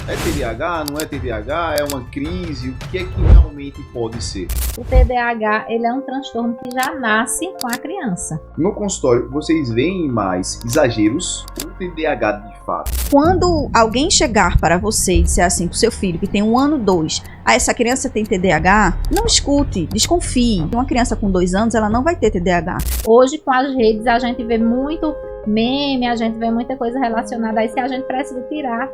É TDAH? Não é TDAH? É uma crise? O que é que realmente pode ser? O TDAH, ele é um transtorno que já nasce com a criança. No consultório, vocês veem mais exageros ou TDAH de fato? Quando alguém chegar para você e disser assim, com seu filho que tem 1 ano, 2, essa criança tem TDAH, não escute, desconfie. Uma criança com 2 anos, ela não vai ter TDAH. Hoje, com as redes, a gente vê muito meme, a gente vê muita coisa relacionada a isso, e a gente precisa tirar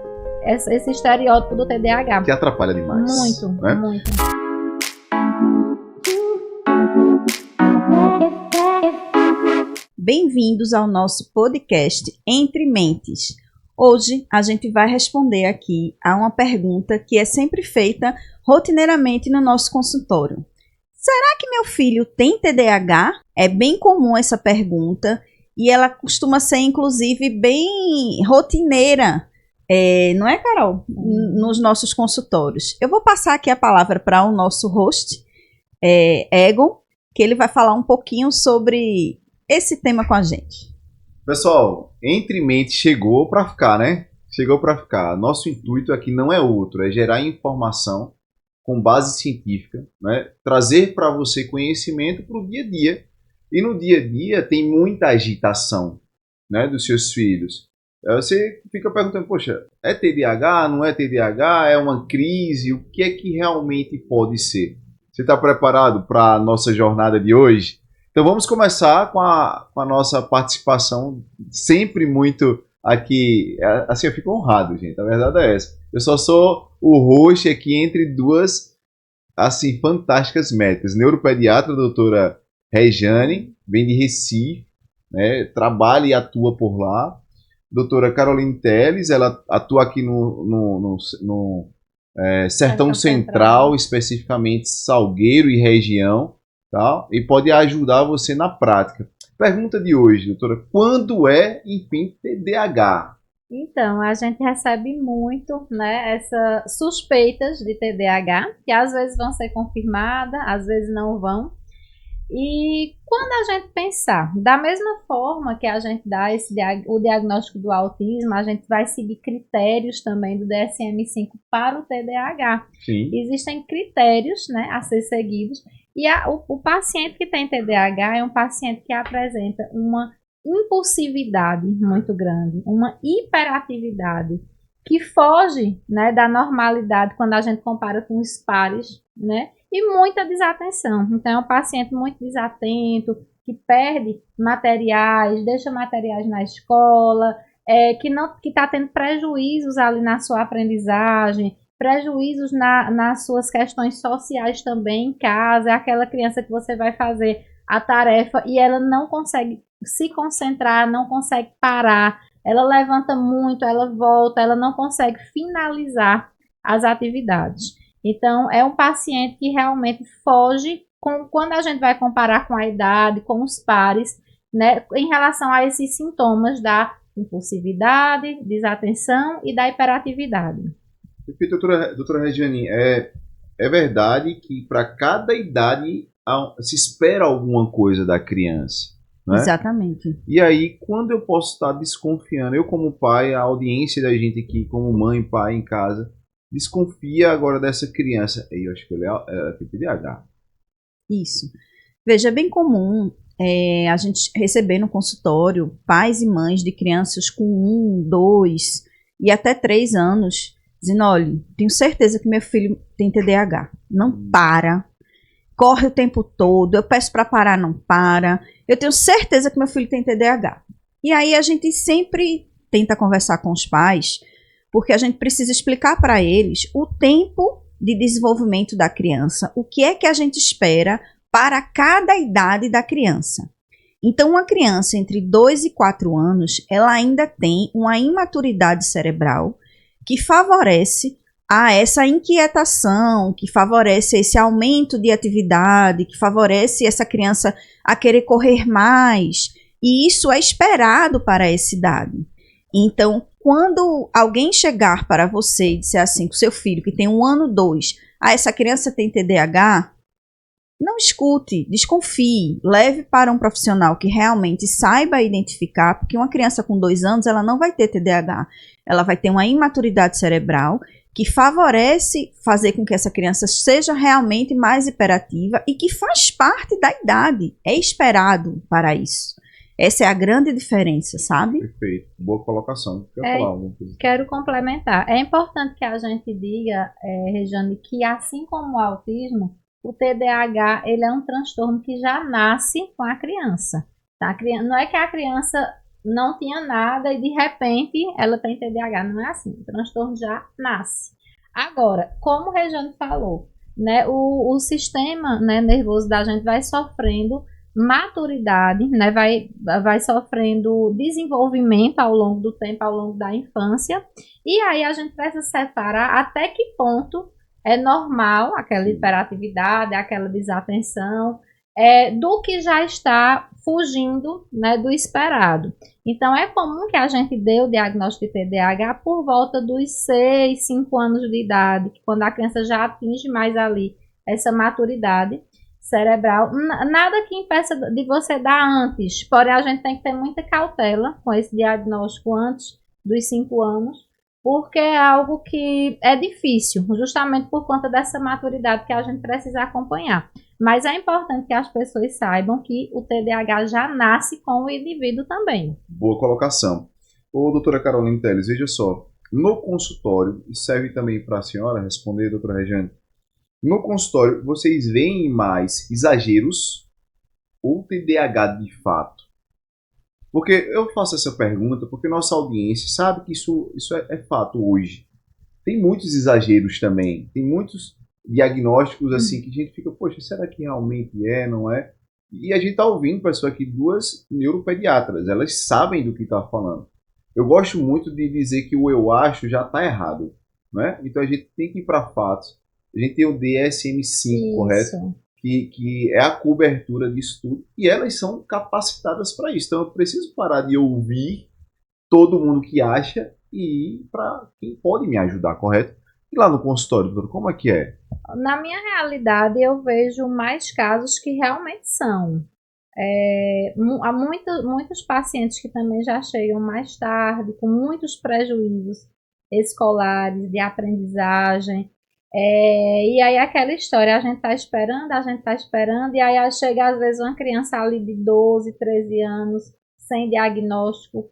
esse estereótipo do TDAH. Que atrapalha demais. Muito, né? muito. Bem-vindos ao nosso podcast Entre Mentes. Hoje a gente vai responder aqui a uma pergunta que é sempre feita rotineiramente no nosso consultório. Será que meu filho tem TDAH? É bem comum essa pergunta e ela costuma ser inclusive bem rotineira. Não é, Carol? Nos nossos consultórios. Eu vou passar aqui a palavra para o nosso host, Egon, que ele vai falar um pouquinho sobre esse tema com a gente. Pessoal, Entre Mentes chegou para ficar, né? Chegou para ficar. Nosso intuito aqui não é outro, é gerar informação com base científica, né? Trazer para você conhecimento para o dia a dia. E no dia a dia tem muita agitação, né, dos seus filhos. Você fica perguntando, poxa, é TDAH? Não é TDAH? É uma crise? O que é que realmente pode ser? Você está preparado para a nossa jornada de hoje? Então vamos começar com a nossa participação, sempre muito aqui, assim eu fico honrado, gente, a verdade é essa. Eu só sou o host aqui entre duas, assim, fantásticas médicas. Neuropediatra, a doutora Rejane, vem de Recife, né, trabalha e atua por lá. Doutora Caroline Teles, ela atua aqui no Sertão Central, especificamente Salgueiro e região, tá? E pode ajudar você na prática. Pergunta de hoje, doutora, quando é, enfim, TDAH? Então, a gente recebe muito, né, essas suspeitas de TDAH, que às vezes vão ser confirmadas, às vezes não vão. E quando a gente pensar, da mesma forma que a gente dá o diagnóstico do autismo, a gente vai seguir critérios também do DSM-5 para o TDAH. Sim. Existem critérios, né, a ser seguidos, e o paciente que tem TDAH é um paciente que apresenta uma impulsividade muito grande, uma hiperatividade, que foge, né, da normalidade quando a gente compara com os pares, né? E muita desatenção. Então, é um paciente muito desatento, que perde materiais, deixa materiais na escola, que está tendo prejuízos ali na sua aprendizagem, prejuízos nas suas questões sociais também em casa. É aquela criança que você vai fazer a tarefa e ela não consegue se concentrar, não consegue parar, ela levanta muito, ela volta, ela não consegue finalizar as atividades. Então, é um paciente que realmente foge quando a gente vai comparar com a idade, com os pares, né, em relação a esses sintomas da impulsividade, desatenção e da hiperatividade. Perfeito, doutora Regiane, é verdade que para cada idade se espera alguma coisa da criança, né? Exatamente. E aí, quando eu posso estar desconfiando, eu como pai, a audiência da gente aqui, como mãe e pai em casa, desconfia agora dessa criança. Eu acho que ele é TDAH. Isso. Veja, é bem comum a gente receber no consultório pais e mães de crianças com 1, 2 e até 3 anos dizendo, olha, tenho certeza que meu filho tem TDAH. Não para. Corre o tempo todo. Eu peço para parar, não para. Eu tenho certeza que meu filho tem TDAH. E aí a gente sempre tenta conversar com os pais, porque a gente precisa explicar para eles o tempo de desenvolvimento da criança, o que é que a gente espera para cada idade da criança. Então, uma criança entre 2 e 4 anos, ela ainda tem uma imaturidade cerebral que favorece a essa inquietação, que favorece esse aumento de atividade, que favorece essa criança a querer correr mais, e isso é esperado para essa idade. Então, quando alguém chegar para você e disser assim, com seu filho que tem 1 ano, 2, essa criança tem TDAH, não escute, desconfie, leve para um profissional que realmente saiba identificar, porque uma criança com 2 anos, ela não vai ter TDAH, ela vai ter uma imaturidade cerebral que favorece fazer com que essa criança seja realmente mais hiperativa e que faz parte da idade, é esperado para isso. Essa é a grande diferença, sabe? Perfeito. Boa colocação. Quer falar alguma coisa? Quero complementar. É importante que a gente diga, Regiane, que assim como o autismo, o TDAH ele é um transtorno que já nasce com a criança. Tá? Não é que a criança não tinha nada e de repente ela tem TDAH. Não é assim. O transtorno já nasce. Agora, como o Regiane falou, né, o sistema, né, nervoso da gente vai sofrendo maturidade, né, vai sofrendo desenvolvimento ao longo do tempo, ao longo da infância, e aí a gente precisa separar até que ponto é normal aquela hiperatividade, aquela desatenção, do que já está fugindo, né, do esperado. Então é comum que a gente dê o diagnóstico de TDAH por volta dos 6, 5 anos de idade, quando a criança já atinge mais ali essa maturidade cerebral. Nada que impeça de você dar antes, porém a gente tem que ter muita cautela com esse diagnóstico antes dos 5 anos, porque é algo que é difícil, justamente por conta dessa maturidade que a gente precisa acompanhar. Mas é importante que as pessoas saibam que o TDAH já nasce com o indivíduo também. Boa colocação. Ô, doutora Caroline Teles, veja só, no consultório, e serve também para a senhora responder, doutora Regiane, no consultório, vocês veem mais exageros ou TDAH de fato? Porque eu faço essa pergunta porque nossa audiência sabe que isso é fato hoje. Tem muitos exageros também, tem muitos diagnósticos assim que a gente fica, poxa, será que realmente não é? E a gente está ouvindo, pessoal, aqui 2 neuropediatras, elas sabem do que está falando. Eu gosto muito de dizer que o eu acho já está errado, né? Então a gente tem que ir para fatos. A gente tem o DSM-5, correto? Que é a cobertura disso tudo. E elas são capacitadas para isso. Então eu preciso parar de ouvir todo mundo que acha e ir para quem pode me ajudar, correto? E lá no consultório, doutor, como é que é? Na minha realidade, eu vejo mais casos que realmente são. Há muitos pacientes que também já chegam mais tarde, com muitos prejuízos escolares, de aprendizagem. E aí aquela história, a gente tá esperando, e aí chega às vezes uma criança ali de 12, 13 anos, sem diagnóstico,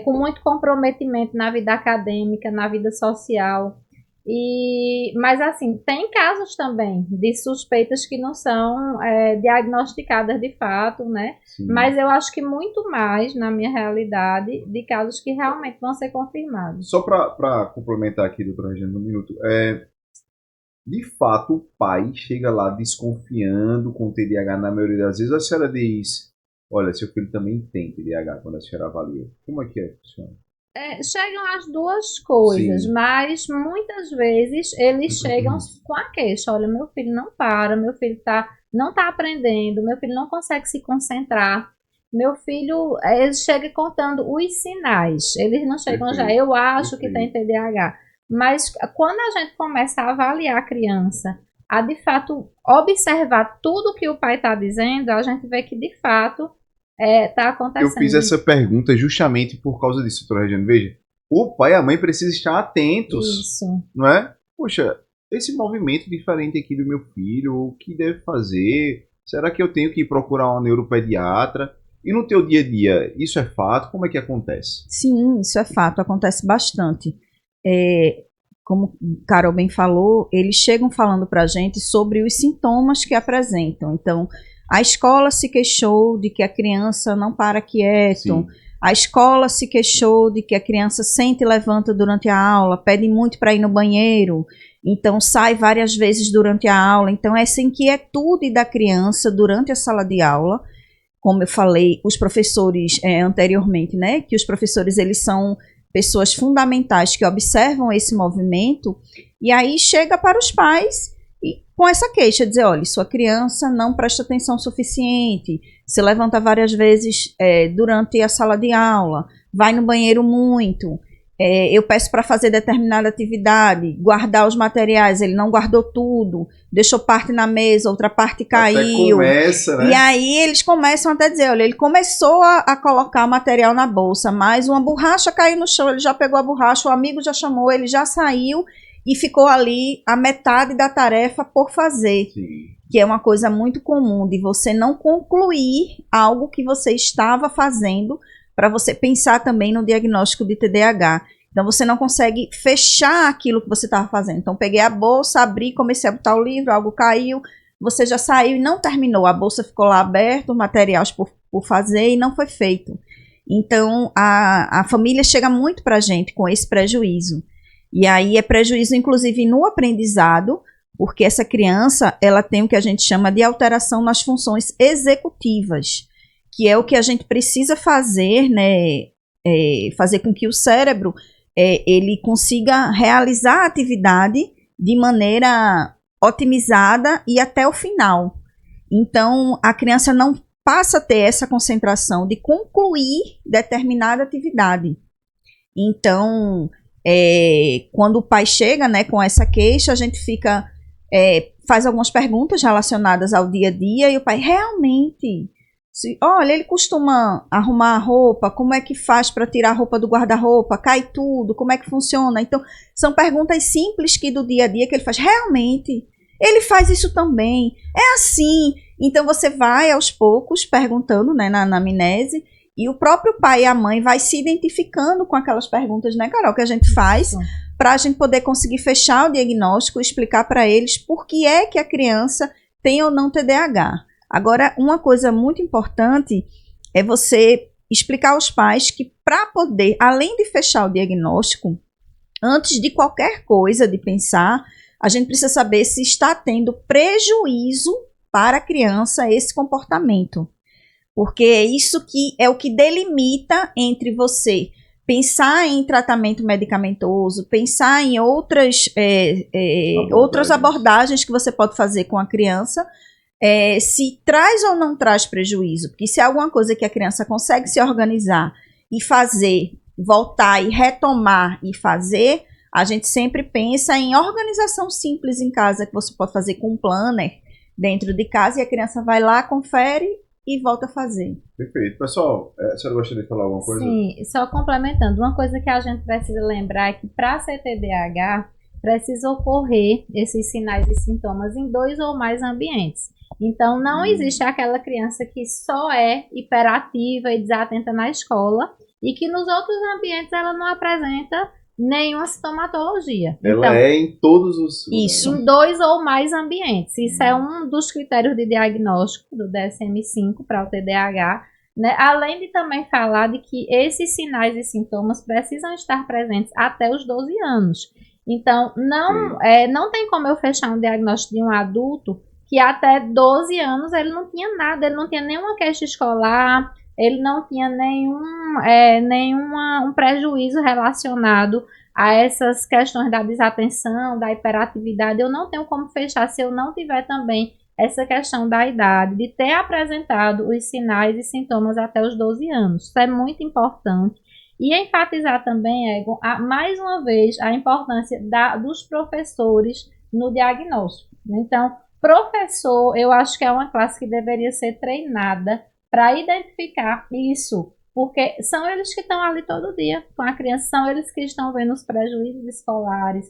com muito comprometimento na vida acadêmica, na vida social. Mas assim, tem casos também de suspeitas que não são diagnosticadas de fato, né? Sim. Mas eu acho que muito mais, na minha realidade, de casos que realmente vão ser confirmados. Só para complementar aqui, doutora Regina, um minuto. De fato, o pai chega lá desconfiando com o TDAH na maioria das vezes. A senhora diz, olha, seu filho também tem TDAH quando a senhora avalia. Como é que funciona? Chegam as duas coisas, sim, mas muitas vezes eles chegam com a queixa. Olha, meu filho não para, meu filho não está aprendendo, meu filho não consegue se concentrar. Meu filho, ele chega contando os sinais. Eles não chegam já, eu acho que tem TDAH. Mas quando a gente começa a avaliar a criança, a de fato observar tudo que o pai está dizendo, a gente vê que de fato está acontecendo. Eu fiz essa pergunta justamente por causa disso, doutora Regiane. Veja, o pai e a mãe precisam estar atentos. Isso. Não é? Poxa, esse movimento diferente aqui do meu filho, o que deve fazer? Será que eu tenho que procurar uma neuropediatra? E no teu dia a dia, isso é fato? Como é que acontece? Sim, isso é fato, acontece bastante. Como Carol bem falou, eles chegam falando para a gente sobre os sintomas que apresentam. Então, a escola se queixou de que a criança não para quieto. Sim. A escola se queixou de que a criança sente e levanta durante a aula, pede muito para ir no banheiro, então sai várias vezes durante a aula. Então, essa inquietude da criança durante a sala de aula, como eu falei, os professores anteriormente, né, que os professores eles são pessoas fundamentais que observam esse movimento, e aí chega para os pais e com essa queixa, dizer, olha, sua criança não presta atenção suficiente, se levanta várias vezes durante a sala de aula, vai no banheiro muito, eu peço para fazer determinada atividade, guardar os materiais, ele não guardou tudo, deixou parte na mesa, outra parte caiu. Até começa, né? E aí eles começam até a dizer, olha, ele começou a colocar material na bolsa, mas uma borracha caiu no chão, ele já pegou a borracha, o amigo já chamou, ele já saiu, e ficou ali a metade da tarefa por fazer. Sim. Que é uma coisa muito comum, de você não concluir algo que você estava fazendo, para você pensar também no diagnóstico de TDAH. Então, você não consegue fechar aquilo que você estava fazendo. Então, peguei a bolsa, abri, comecei a botar o livro, algo caiu, você já saiu e não terminou. A bolsa ficou lá aberta, materiais por fazer e não foi feito. Então, a família chega muito para a gente com esse prejuízo. E aí é prejuízo, inclusive, no aprendizado, porque essa criança, ela tem o que a gente chama de alteração nas funções executivas, que é o que a gente precisa fazer, né, fazer com que o cérebro ele consiga realizar a atividade de maneira otimizada e até o final. Então, a criança não passa a ter essa concentração de concluir determinada atividade. Então, quando o pai chega, né, com essa queixa, a gente faz algumas perguntas relacionadas ao dia a dia e o pai realmente, olha, ele costuma arrumar a roupa, como é que faz para tirar a roupa do guarda-roupa, cai tudo, como é que funciona? Então, são perguntas simples que do dia a dia que ele faz, realmente, ele faz isso também, é assim. Então, você vai aos poucos perguntando, né, na anamnese, e o próprio pai e a mãe vai se identificando com aquelas perguntas, né, Carol, que a gente faz, para a gente poder conseguir fechar o diagnóstico, explicar para eles por que é que a criança tem ou não TDAH. Agora, uma coisa muito importante é você explicar aos pais que para poder, além de fechar o diagnóstico, antes de qualquer coisa de pensar, a gente precisa saber se está tendo prejuízo para a criança esse comportamento. Porque é isso que é o que delimita entre você pensar em tratamento medicamentoso, pensar em outras abordagens que você pode fazer com a criança, se traz ou não traz prejuízo. Porque se é alguma coisa que a criança consegue se organizar e fazer, voltar e retomar e fazer, a gente sempre pensa em organização simples em casa, que você pode fazer com um planner dentro de casa e a criança vai lá, confere e volta a fazer. Perfeito. Pessoal, a senhora gostaria de falar alguma coisa? Sim, só complementando, uma coisa que a gente precisa lembrar é que para ser TDAH, precisa ocorrer esses sinais e sintomas em 2 ou mais ambientes. Então, não existe aquela criança que só é hiperativa e desatenta na escola e que nos outros ambientes ela não apresenta nenhuma sintomatologia. Ela então, em todos os... Isso. Em 2 ou mais ambientes. Isso é um dos critérios de diagnóstico do DSM-5 para o TDAH, né? Além de também falar de que esses sinais e sintomas precisam estar presentes até os 12 anos. Então, não tem como eu fechar um diagnóstico de um adulto que até 12 anos ele não tinha nada, ele não tinha nenhuma queixa escolar, ele não tinha nenhum prejuízo relacionado a essas questões da desatenção, da hiperatividade. Eu não tenho como fechar se eu não tiver também essa questão da idade, de ter apresentado os sinais e sintomas até os 12 anos. Isso é muito importante. E enfatizar também, Egon, mais uma vez, a importância dos professores no diagnóstico. Então, professor, eu acho que é uma classe que deveria ser treinada para identificar isso, porque são eles que estão ali todo dia com a criança, são eles que estão vendo os prejuízos escolares,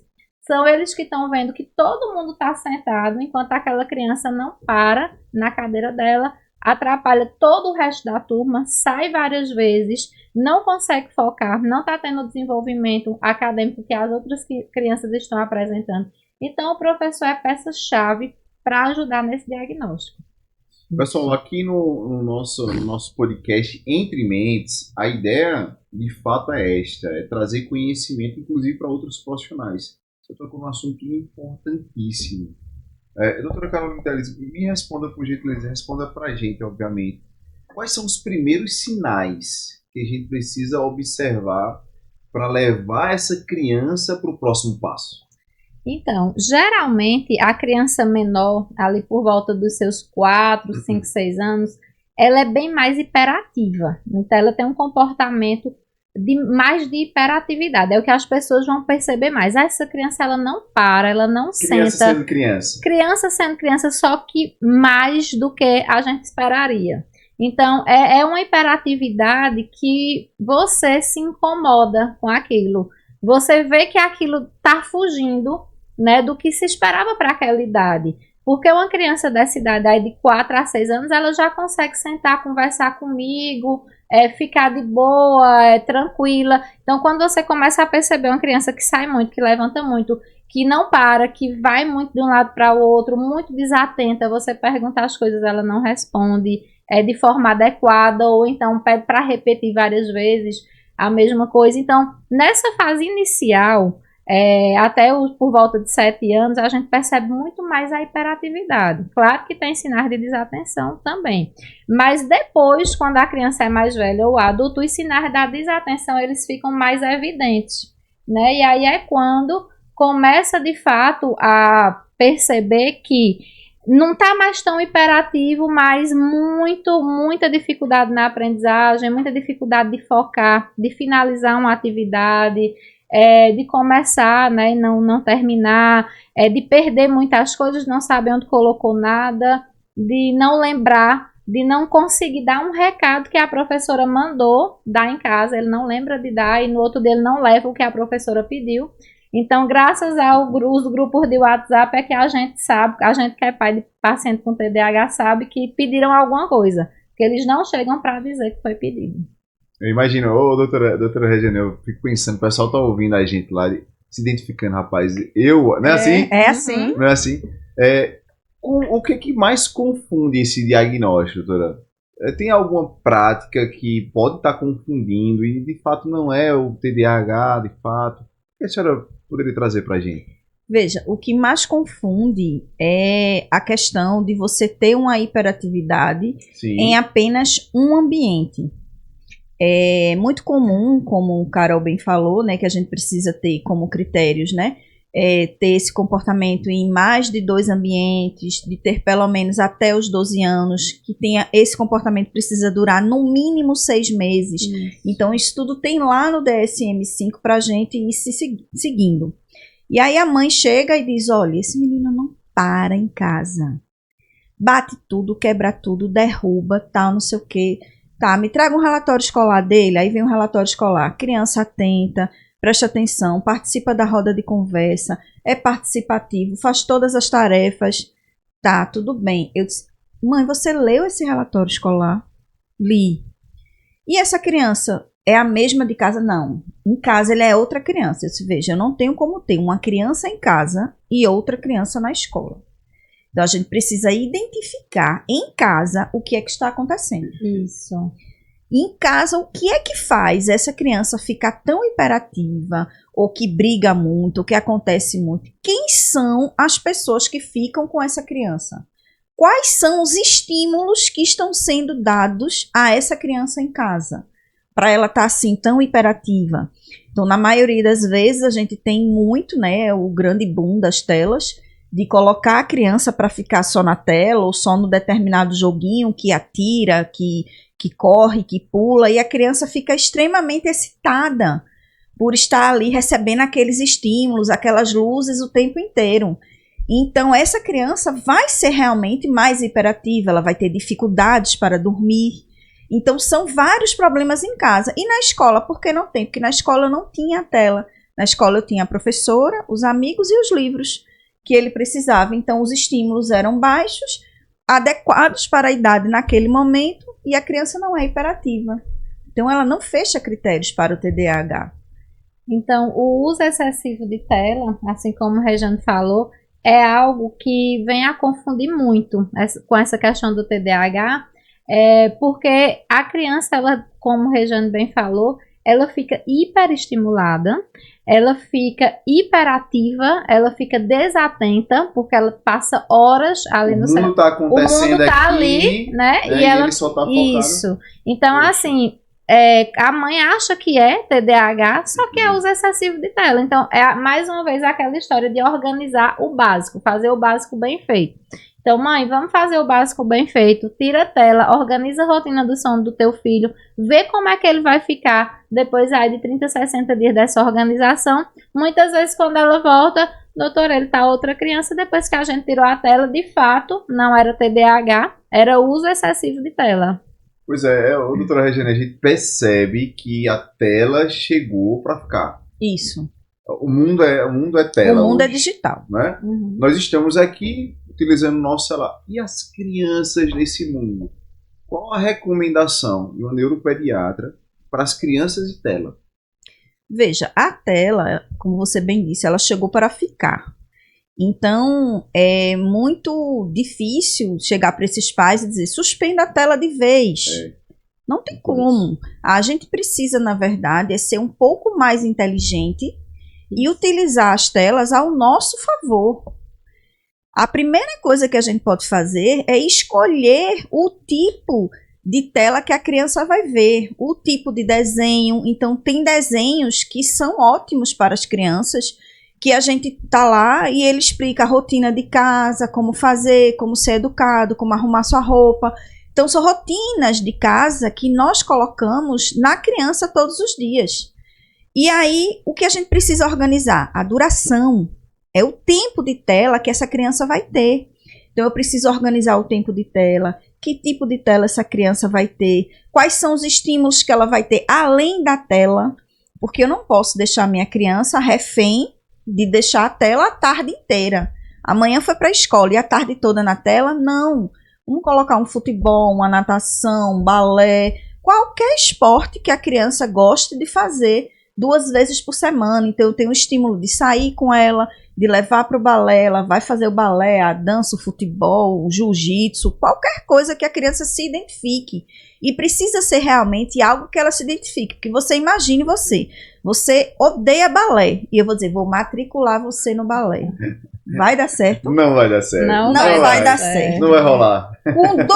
são eles que estão vendo que todo mundo está sentado enquanto aquela criança não para na cadeira dela, atrapalha todo o resto da turma, sai várias vezes, não consegue focar, não está tendo o desenvolvimento acadêmico que as outras crianças estão apresentando. Então, o professor é peça-chave para ajudar nesse diagnóstico. Pessoal, aqui no nosso podcast Entre Mentes, a ideia de fato é esta, é trazer conhecimento inclusive para outros profissionais. Você tocou num assunto importantíssimo. Doutora Carolina Teles, me responda por gentileza, responda para a gente, obviamente. Quais são os primeiros sinais que a gente precisa observar para levar essa criança para o próximo passo? Então, geralmente, a criança menor, ali por volta dos seus 4, 5, 6 anos, ela é bem mais hiperativa. Então, ela tem um comportamento mais de hiperatividade. É o que as pessoas vão perceber mais. Essa criança, ela não para, ela não senta. Criança sendo criança. Criança sendo criança, só que mais do que a gente esperaria. Então, é uma hiperatividade que você se incomoda com aquilo. você vê que aquilo está fugindo, né, do que se esperava para aquela idade. Porque uma criança dessa idade aí de 4 a 6 anos, ela já consegue sentar, conversar comigo, ficar de boa, tranquila. Então, quando você começa a perceber uma criança que sai muito, que levanta muito, que não para, que vai muito de um lado para o outro, muito desatenta, você pergunta as coisas, ela não responde de forma adequada, ou então pede para repetir várias vezes a mesma coisa. Então, nessa fase inicial, por volta de 7 anos, a gente percebe muito mais a hiperatividade. Claro que tem sinais de desatenção também. Mas depois, quando a criança é mais velha ou adulto, os sinais da desatenção eles ficam mais evidentes, né? E aí é quando começa de fato a perceber que não está mais tão hiperativo, mas muita dificuldade na aprendizagem, muita dificuldade de focar, de finalizar uma atividade, de começar, né, e não terminar, de perder muitas coisas, não saber onde colocou nada, de não lembrar, de não conseguir dar um recado que a professora mandou dar em casa, ele não lembra de dar e no outro dia ele não leva o que a professora pediu. Então, graças aos grupos de WhatsApp é que a gente sabe, a gente que é pai de paciente com TDAH sabe que pediram alguma coisa, que eles não chegam para dizer que foi pedido. Eu imagino, doutora Regina, eu fico pensando, o pessoal tá ouvindo a gente lá, se identificando, rapaz, não é assim? É assim. Não é assim? O que mais confunde esse diagnóstico, doutora? Tem alguma prática que pode estar confundindo e de fato não é o TDAH, de fato? O que a senhora poderia trazer pra gente? Veja, o que mais confunde é a questão de você ter uma hiperatividade em apenas um ambiente. É muito comum, como o Carol bem falou, né, que a gente precisa ter como critérios, né, ter esse comportamento em mais de 2 ambientes, de ter pelo menos até os 12 anos, que tenha esse comportamento precisa durar no mínimo 6 meses. Então, isso tudo tem lá no DSM-5 para a gente ir se seguindo. E aí a mãe chega e diz, olha, esse menino não para em casa. Bate tudo, quebra tudo, derruba, tal, não sei o quê. Tá, me traga um relatório escolar dele, aí vem um relatório escolar. Criança atenta, presta atenção, participa da roda de conversa, é participativo, faz todas as tarefas. Tá, tudo bem. Eu disse, mãe, você leu esse relatório escolar? Li. E essa criança é a mesma de casa? Não. Em casa ele é outra criança. Eu disse, veja, eu não tenho como ter uma criança em casa e outra criança na escola. Então, a gente precisa identificar em casa o que é que está acontecendo. Isso. Em casa, o que é que faz essa criança ficar tão hiperativa, ou que briga muito, ou que acontece muito? Quem são as pessoas que ficam com essa criança? Quais são os estímulos que estão sendo dados a essa criança em casa, para ela estar assim tão hiperativa? Então, na maioria das vezes, a gente tem muito, né, o grande boom das telas, de colocar a criança para ficar só na tela ou só no determinado joguinho que atira, que corre, que pula, e a criança fica extremamente excitada por estar ali recebendo aqueles estímulos, aquelas luzes o tempo inteiro. Então, essa criança vai ser realmente mais hiperativa, ela vai ter dificuldades para dormir. Então, são vários problemas em casa. E na escola, por que não tem? Porque na escola não tinha tela. Na escola eu tinha a professora, os amigos e os livros que ele precisava. Então, os estímulos eram baixos, adequados para a idade naquele momento, e a criança não é hiperativa. Então, ela não fecha critérios para o TDAH. Então, o uso excessivo de tela, assim como o Regiane falou, é algo que vem a confundir muito com essa questão do TDAH, porque a criança, ela, como o Regiane bem falou, ela fica hiperestimulada, ela fica hiperativa, ela fica desatenta, porque ela passa horas ali no celular. O mundo está acontecendo, o mundo tá aqui, ali, né? E ela ele só tá focado. Isso. Então, assim, a mãe acha que é TDAH, só que é uso excessivo de tela. Então, mais uma vez aquela história de organizar o básico, fazer o básico bem feito. Então, mãe, vamos fazer o básico bem feito, tira a tela, organiza a rotina do sono do teu filho, vê como é que ele vai ficar depois aí de 30, 60 dias dessa organização. Muitas vezes quando ela volta, doutor, ele tá outra criança, depois que a gente tirou a tela, de fato, não era TDAH, era uso excessivo de tela. Pois doutora Regina, a gente percebe que a tela chegou para ficar. Isso. O mundo é tela. O mundo é hoje, digital. né? Uhum. Nós estamos aqui utilizando o nosso celular. E as crianças nesse mundo? Qual a recomendação de uma neuropediatra para as crianças e tela? Veja, a tela, como você bem disse, ela chegou para ficar. Então, é muito difícil chegar para esses pais e dizer, suspenda a tela de vez. Não tem como. A gente precisa, na verdade, ser um pouco mais inteligente e utilizar as telas ao nosso favor. A primeira coisa que a gente pode fazer é escolher o tipo de tela que a criança vai ver, o tipo de desenho. Então, tem desenhos que são ótimos para as crianças, que a gente tá lá e ele explica a rotina de casa, como fazer, como ser educado, como arrumar sua roupa. Então, são rotinas de casa que nós colocamos na criança todos os dias. E aí, o que a gente precisa organizar? A duração. É o tempo de tela que essa criança vai ter. Então, eu preciso organizar o tempo de tela, que tipo de tela essa criança vai ter, quais são os estímulos que ela vai ter além da tela, porque eu não posso deixar minha criança refém de deixar a tela a tarde inteira. Amanhã foi para a escola e a tarde toda na tela? Não. Vamos colocar um futebol, uma natação, um balé, qualquer esporte que a criança goste de fazer 2 vezes por semana. Então, eu tenho o estímulo de sair com ela, de levar para o balé, ela vai fazer o balé, a dança, o futebol, o jiu-jitsu, qualquer coisa que a criança se identifique. E precisa ser realmente algo que ela se identifique. Porque você imagine você odeia balé. E eu vou dizer, vou matricular você no balé. Vai dar certo? Não vai dar certo. Não vai dar certo. Não vai rolar. Com 2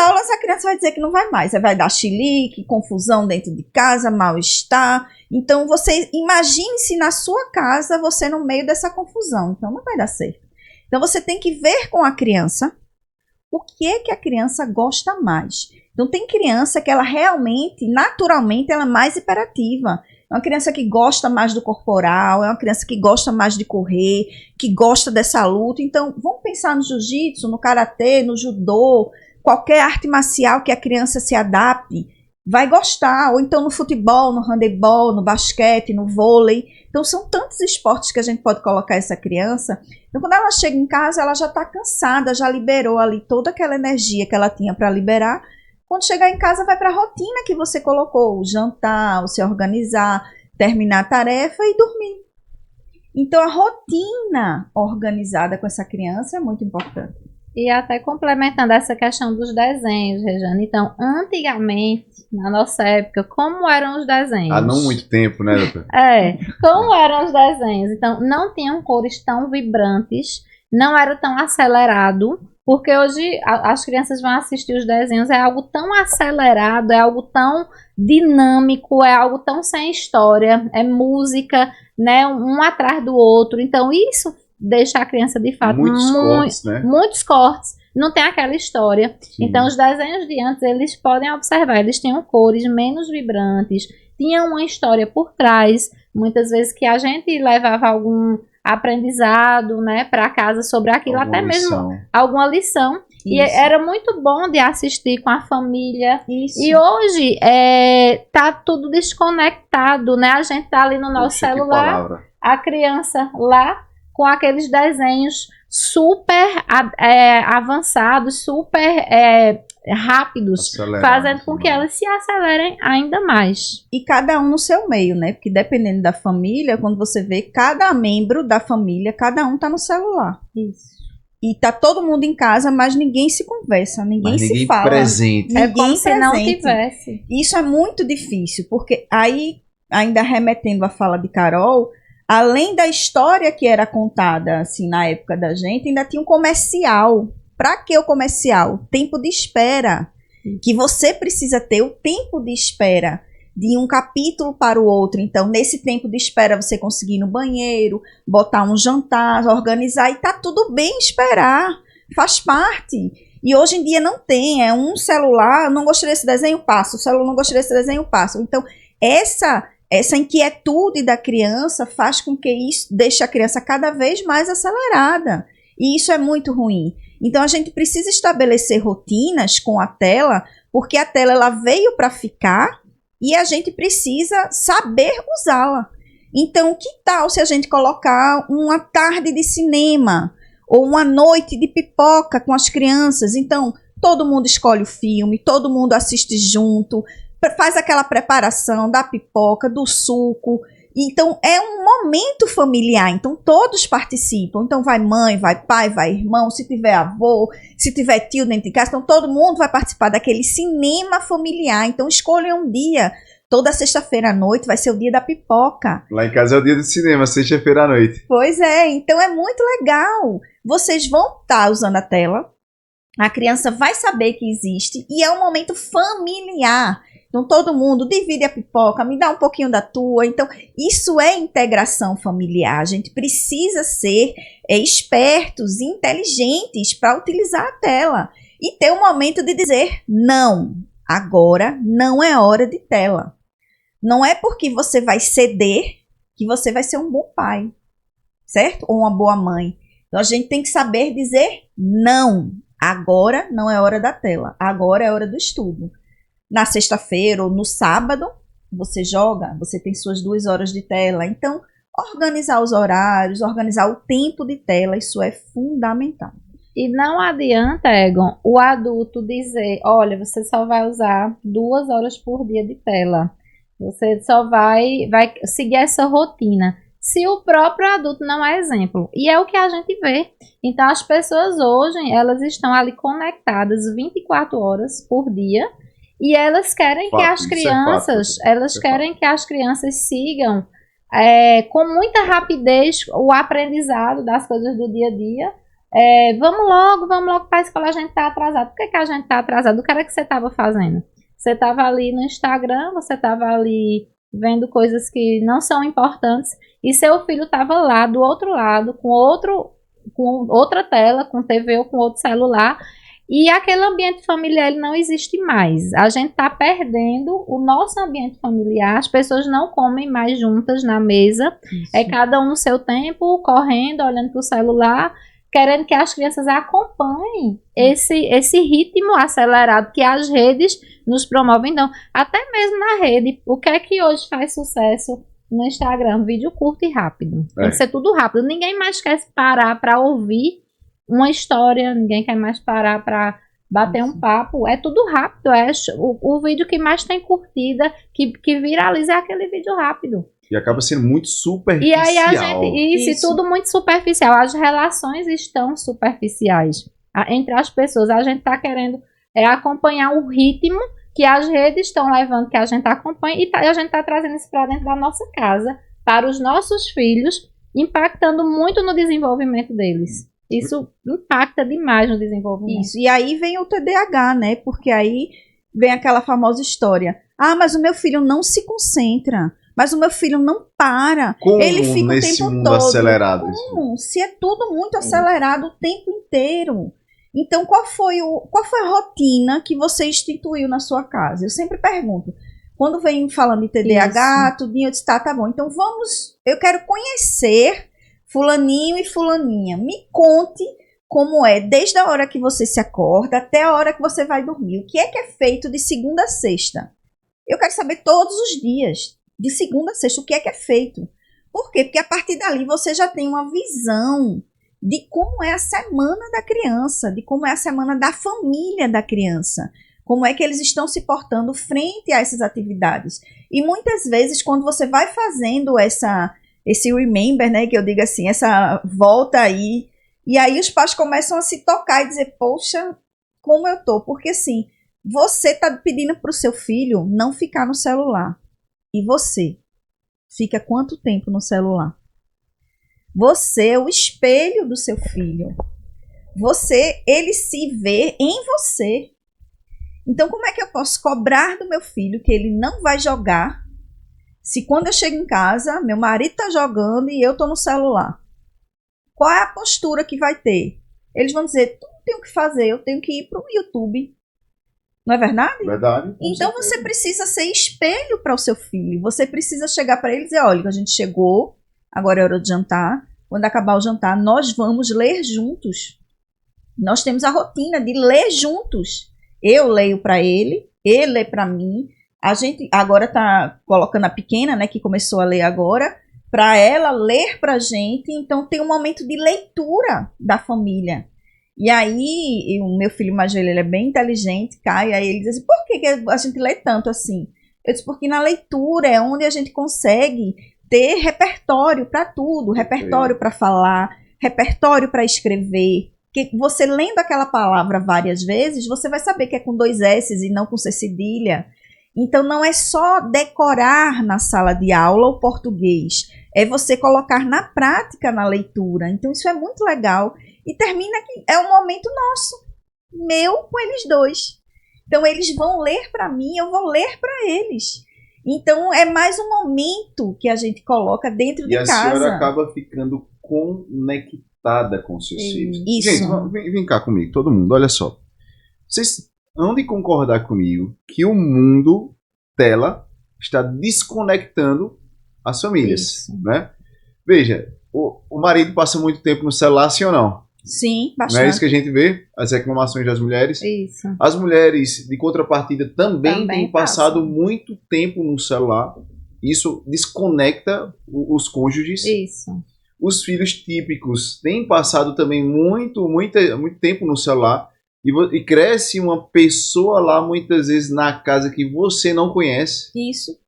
aulas, a criança vai dizer que não vai mais. Vai dar chilique, confusão dentro de casa, mal-estar. Então, você imagine se na sua casa você no meio dessa confusão. Então, não vai dar certo. Então, você tem que ver com a criança o que é que a criança gosta mais. Então, tem criança que ela realmente, naturalmente, ela é mais hiperativa. É uma criança que gosta mais do corporal, é uma criança que gosta mais de correr, que gosta dessa luta. Então, vamos pensar no jiu-jitsu, no karatê, no judô, qualquer arte marcial que a criança se adapte, vai gostar. Ou então no futebol, no handebol, no basquete, no vôlei. Então, são tantos esportes que a gente pode colocar essa criança. Então, quando ela chega em casa, ela já está cansada, já liberou ali toda aquela energia que ela tinha para liberar. Quando chegar em casa, vai para a rotina que você colocou, o jantar, o se organizar, terminar a tarefa e dormir. Então, a rotina organizada com essa criança é muito importante. E até complementando essa questão dos desenhos, Rejane. Então, antigamente, na nossa época, como eram os desenhos? Há não muito tempo, né, doutor? Como eram os desenhos? Então, não tinham cores tão vibrantes, não era tão acelerado. Porque hoje as crianças vão assistir os desenhos, é algo tão acelerado, é algo tão dinâmico, é algo tão sem história, é música, né, um atrás do outro. Então isso deixa a criança de fato muitos cortes, não tem aquela história. Sim. Então os desenhos de antes, eles podem observar, eles tinham cores menos vibrantes, tinham uma história por trás, muitas vezes que a gente levava algum aprendizado, né, para casa sobre aquilo, até mesmo alguma lição. Isso. E era muito bom de assistir com a família. Isso. E hoje tá tudo desconectado, né? A gente tá ali no nosso celular, a criança lá com aqueles desenhos super avançados, super rápidos, fazendo com que elas se acelerem ainda mais. E cada um no seu meio, né? Porque dependendo da família, quando você vê cada membro da família, cada um tá no celular. Isso. E tá todo mundo em casa, mas ninguém se conversa, ninguém se fala. Presente. É como se não tivesse. Isso é muito difícil, porque aí, ainda remetendo à fala de Carol, além da história que era contada assim na época da gente, ainda tinha um comercial. Para que o comercial? Tempo de espera. Que você precisa ter o tempo de espera de um capítulo para o outro. Então, nesse tempo de espera, você conseguir ir no banheiro, botar um jantar, organizar, e tá tudo bem esperar. Faz parte. E hoje em dia não tem. É um celular, não gostei desse desenho, passo. O celular não gostei desse desenho, passo. Então, essa inquietude da criança faz com que isso deixe a criança cada vez mais acelerada. E isso é muito ruim. Então, a gente precisa estabelecer rotinas com a tela, porque a tela ela veio para ficar e a gente precisa saber usá-la. Então, que tal se a gente colocar uma tarde de cinema ou uma noite de pipoca com as crianças? Então, todo mundo escolhe o filme, todo mundo assiste junto, faz aquela preparação da pipoca, do suco. Então, é um momento familiar. Então, todos participam. Então, vai mãe, vai pai, vai irmão, se tiver avô, se tiver tio dentro de casa. Então, todo mundo vai participar daquele cinema familiar. Então, escolha um dia. Toda sexta-feira à noite vai ser o dia da pipoca. Lá em casa é o dia do cinema, sexta-feira à noite. Pois é, então é muito legal. Vocês vão estar usando a tela, a criança vai saber que existe e é um momento familiar. Então todo mundo divide a pipoca, me dá um pouquinho da tua. Então isso é integração familiar. A gente precisa ser espertos, inteligentes para utilizar a tela e ter um momento de dizer não. Agora não é hora de tela. Não é porque você vai ceder que você vai ser um bom pai, certo? Ou uma boa mãe. Então a gente tem que saber dizer não. Agora não é hora da tela. Agora é hora do estudo. Na sexta-feira ou no sábado, você joga, você tem suas 2 horas de tela. Então, organizar os horários, organizar o tempo de tela, isso é fundamental. E não adianta, Egon, o adulto dizer, olha, você só vai usar 2 horas por dia de tela. Você só vai seguir essa rotina. Se o próprio adulto não é exemplo. E é o que a gente vê. Então, as pessoas hoje, elas estão ali conectadas 24 horas por dia. E elas querem que as crianças, querem que as crianças sigam com muita rapidez o aprendizado das coisas do dia a dia. Vamos logo para a escola, a gente está atrasado. Por que a gente está atrasado? O que era que você estava fazendo? Você estava ali no Instagram, você estava ali vendo coisas que não são importantes e seu filho estava lá do outro lado, com outra tela, com TV ou com outro celular, e aquele ambiente familiar ele não existe mais. A gente está perdendo o nosso ambiente familiar, as pessoas não comem mais juntas na mesa, cada um no seu tempo, correndo, olhando para o celular, querendo que as crianças acompanhem esse ritmo acelerado que as redes nos promovem. Então, até mesmo na rede, o que é que hoje faz sucesso no Instagram? Vídeo curto e rápido. Tem que ser tudo rápido. Ninguém mais quer parar para ouvir uma história, ninguém quer mais parar para bater um papo. É tudo rápido. O vídeo que mais tem curtida, que viraliza é aquele vídeo rápido. E acaba sendo muito superficial. E aí a gente, isso tudo muito superficial. As relações estão superficiais entre as pessoas. A gente está querendo acompanhar o ritmo que as redes estão levando, que a gente acompanha, e a gente está trazendo isso para dentro da nossa casa, para os nossos filhos, impactando muito no desenvolvimento deles. Isso impacta demais no desenvolvimento. Isso, e aí vem o TDAH, né? Porque aí vem aquela famosa história. Ah, mas o meu filho não se concentra. Mas o meu filho não para. Como ele fica o tempo mundo todo. Acelerado? Como? Se é tudo muito acelerado o tempo inteiro. Então, qual foi a rotina que você instituiu na sua casa? Eu sempre pergunto. Quando vem falando de TDAH, tudinho, eu disse, tá bom. Então, eu quero conhecer fulaninho e fulaninha. Me conte como é, desde a hora que você se acorda até a hora que você vai dormir. O que é feito de segunda a sexta? Eu quero saber todos os dias. De segunda a sexta, o que é feito? Por quê? Porque a partir dali você já tem uma visão de como é a semana da criança, de como é a semana da família da criança, como é que eles estão se portando frente a essas atividades. E muitas vezes, quando você vai fazendo esse remember, né, que eu digo assim, essa volta aí, e aí os pais começam a se tocar e dizer, poxa, como eu tô? Porque assim, você tá pedindo para o seu filho não ficar no celular. E você fica quanto tempo no celular? Você é o espelho do seu filho. Ele se vê em você. Então, como é que eu posso cobrar do meu filho que ele não vai jogar se quando eu chego em casa, meu marido está jogando e eu estou no celular? Qual é a postura que vai ter? Eles vão dizer, tu não tem o que fazer, eu tenho que ir para o YouTube. Não é verdade? Verdade. Então você precisa ser espelho para o seu filho. Você precisa chegar para ele e dizer, olha, a gente chegou, agora é hora de jantar. Quando acabar o jantar, nós vamos ler juntos. Nós temos a rotina de ler juntos. Eu leio para ele lê para mim. A gente agora está colocando a pequena, né, que começou a ler agora, para ela ler para a gente. Então tem um momento de leitura da família. E aí, o meu filho mais velho, ele é bem inteligente, Caio, aí ele diz assim, por que a gente lê tanto assim? Eu disse, porque na leitura é onde a gente consegue ter repertório para tudo, repertório para falar, repertório para escrever. Que você lendo aquela palavra várias vezes, você vai saber que é com 2 S e não com C cedilha. Então não é só decorar na sala de aula o português, é você colocar na prática na leitura. Então isso é muito legal. E termina que é um momento nosso, meu com eles dois. Então eles vão ler para mim, eu vou ler para eles. Então é mais um momento que a gente coloca dentro de casa. E a senhora acaba ficando conectada com seus filhos. Isso. Gente, vem cá comigo, todo mundo, olha só. Vocês hão de concordar comigo que o mundo tela está desconectando as famílias, né? Veja, o marido passa muito tempo no celular, sim ou não? Sim, bastante. Não é isso que a gente vê? As reclamações das mulheres. Isso. As mulheres, de contrapartida, também têm passado muito tempo no celular. Isso desconecta os cônjuges. Isso. Os filhos típicos têm passado também muito tempo no celular. E cresce uma pessoa lá, muitas vezes, na casa que você não conhece. Isso.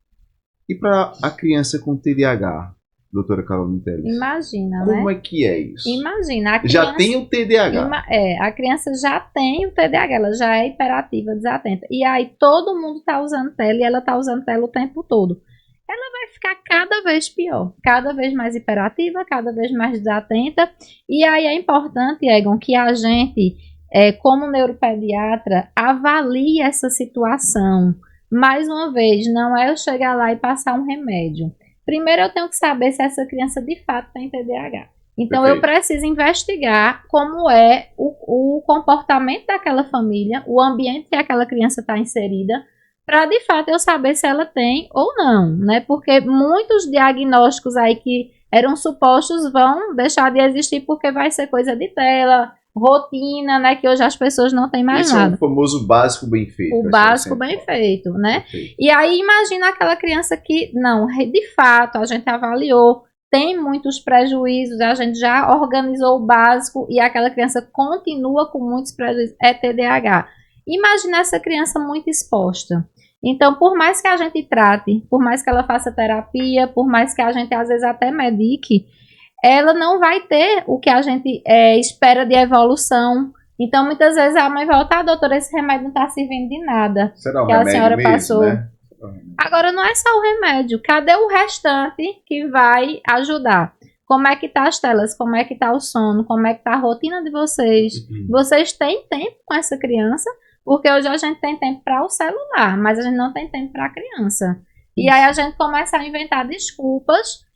E para a criança com TDAH, doutora Carolina Teles? Imagina, como né? É que é isso? Imagina. A criança, já tem o TDAH. A criança já tem o TDAH, ela já é hiperativa, desatenta. E aí todo mundo está usando tela e ela está usando tela o tempo todo. Ela vai ficar cada vez pior, cada vez mais hiperativa, cada vez mais desatenta. E aí é importante, Egon, que a gente, como neuropediatra, avalie essa situação. Mais uma vez, não é eu chegar lá e passar um remédio. Primeiro eu tenho que saber se essa criança de fato tem TDAH. Então eu preciso investigar como é o comportamento daquela família, o ambiente que aquela criança está inserida, para de fato eu saber se ela tem ou não, né? Porque muitos diagnósticos aí que eram supostos vão deixar de existir porque vai ser coisa de tela, rotina, né? Que hoje as pessoas não têm mais nada. Esse é o famoso básico bem feito. O básico bem feito, né? Perfeito. E aí imagina aquela criança que, não, de fato, a gente avaliou, tem muitos prejuízos, a gente já organizou o básico e aquela criança continua com muitos prejuízos, é TDAH. Imagina essa criança muito exposta. Então, por mais que a gente trate, por mais que ela faça terapia, por mais que a gente às vezes até medique, ela não vai ter o que a gente espera de evolução. Então, muitas vezes a mãe volta, doutora, esse remédio não está servindo de nada. Será que a senhora mesmo, passou. Né? Agora, não é só o remédio. Cadê o restante que vai ajudar? Como é que tá as telas? Como é que tá o sono? Como é que tá a rotina de vocês? Vocês têm tempo com essa criança? Porque hoje a gente tem tempo para o celular, mas a gente não tem tempo para a criança. E aí a gente começa a inventar desculpas,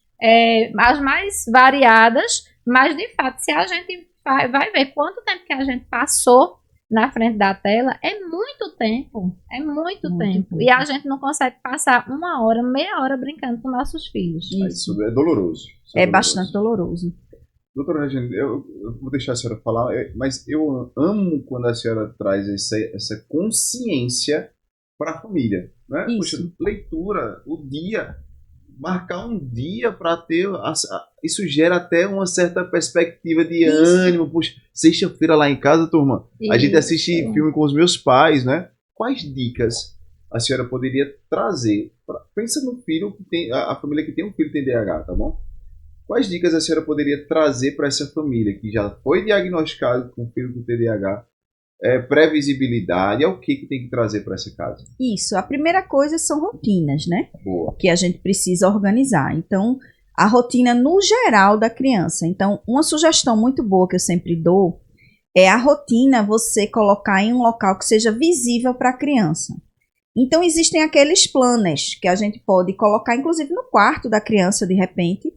as mais variadas, mas de fato, se a gente vai ver quanto tempo que a gente passou na frente da tela, é muito tempo. E a gente não consegue passar 1 hora, meia hora brincando com nossos filhos. Isso é doloroso. Bastante doloroso. Doutora Regina, eu vou deixar a senhora falar, mas eu amo quando a senhora traz essa consciência para a família. Né? Puxa, leitura, o dia, marcar um dia para ter... Isso gera até uma certa perspectiva de ânimo. Puxa, sexta-feira lá em casa, turma, a gente assiste filme com os meus pais, né? Quais dicas a senhora poderia trazer? Pensa no filho, que tem a família que tem um filho TDAH, tá bom? Quais dicas a senhora poderia trazer para essa família que já foi diagnosticada com filho com TDAH? Previsibilidade, é o que tem que trazer para essa casa? Isso, a primeira coisa são rotinas, né? Boa. Que a gente precisa organizar. Então, a rotina no geral da criança. Então, uma sugestão muito boa que eu sempre dou é a rotina você colocar em um local que seja visível para a criança. Então, existem aqueles planners que a gente pode colocar, inclusive no quarto da criança, de repente.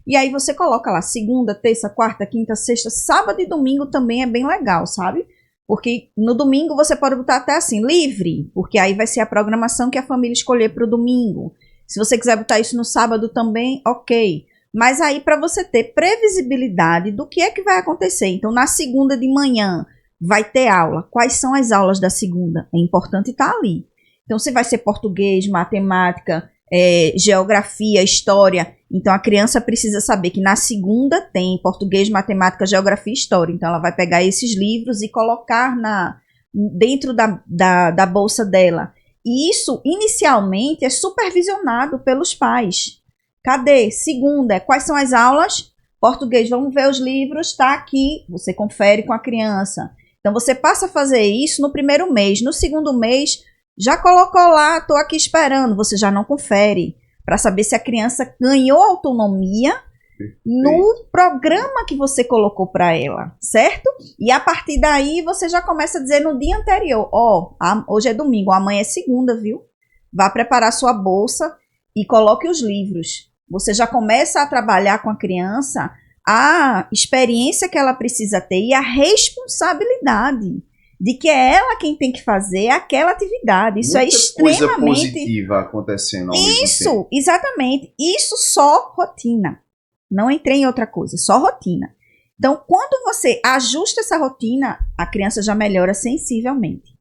E aí você coloca lá segunda, terça, quarta, quinta, sexta, sábado e domingo também é bem legal, sabe? Porque no domingo você pode botar até assim, livre, porque aí vai ser a programação que a família escolher para o domingo. Se você quiser botar isso no sábado também, ok. Mas aí para você ter previsibilidade do que é que vai acontecer. Então, na segunda de manhã vai ter aula. Quais são as aulas da segunda? É importante estar ali. Então, se vai ser português, matemática, geografia, história. Então, a criança precisa saber que na segunda tem português, matemática, geografia e história. Então, ela vai pegar esses livros e colocar dentro da bolsa dela. E isso, inicialmente, é supervisionado pelos pais. Cadê? Segunda, quais são as aulas? Português, vamos ver os livros, está aqui. Você confere com a criança. Então, você passa a fazer isso no primeiro mês. No segundo mês, já colocou lá, estou aqui esperando. Você já não confere para saber se a criança ganhou autonomia no programa que você colocou para ela, certo? E a partir daí, você já começa a dizer no dia anterior, hoje é domingo, amanhã é segunda, viu? Vá preparar sua bolsa e coloque os livros. Você já começa a trabalhar com a criança a experiência que ela precisa ter e a responsabilidade de que é ela quem tem que fazer aquela atividade. Isso muita é extremamente... coisa positiva acontecendo ao mesmo tempo. Isso, exatamente. Isso só rotina. Não entrei em outra coisa, só rotina. Então, quando você ajusta essa rotina, a criança já melhora sensivelmente.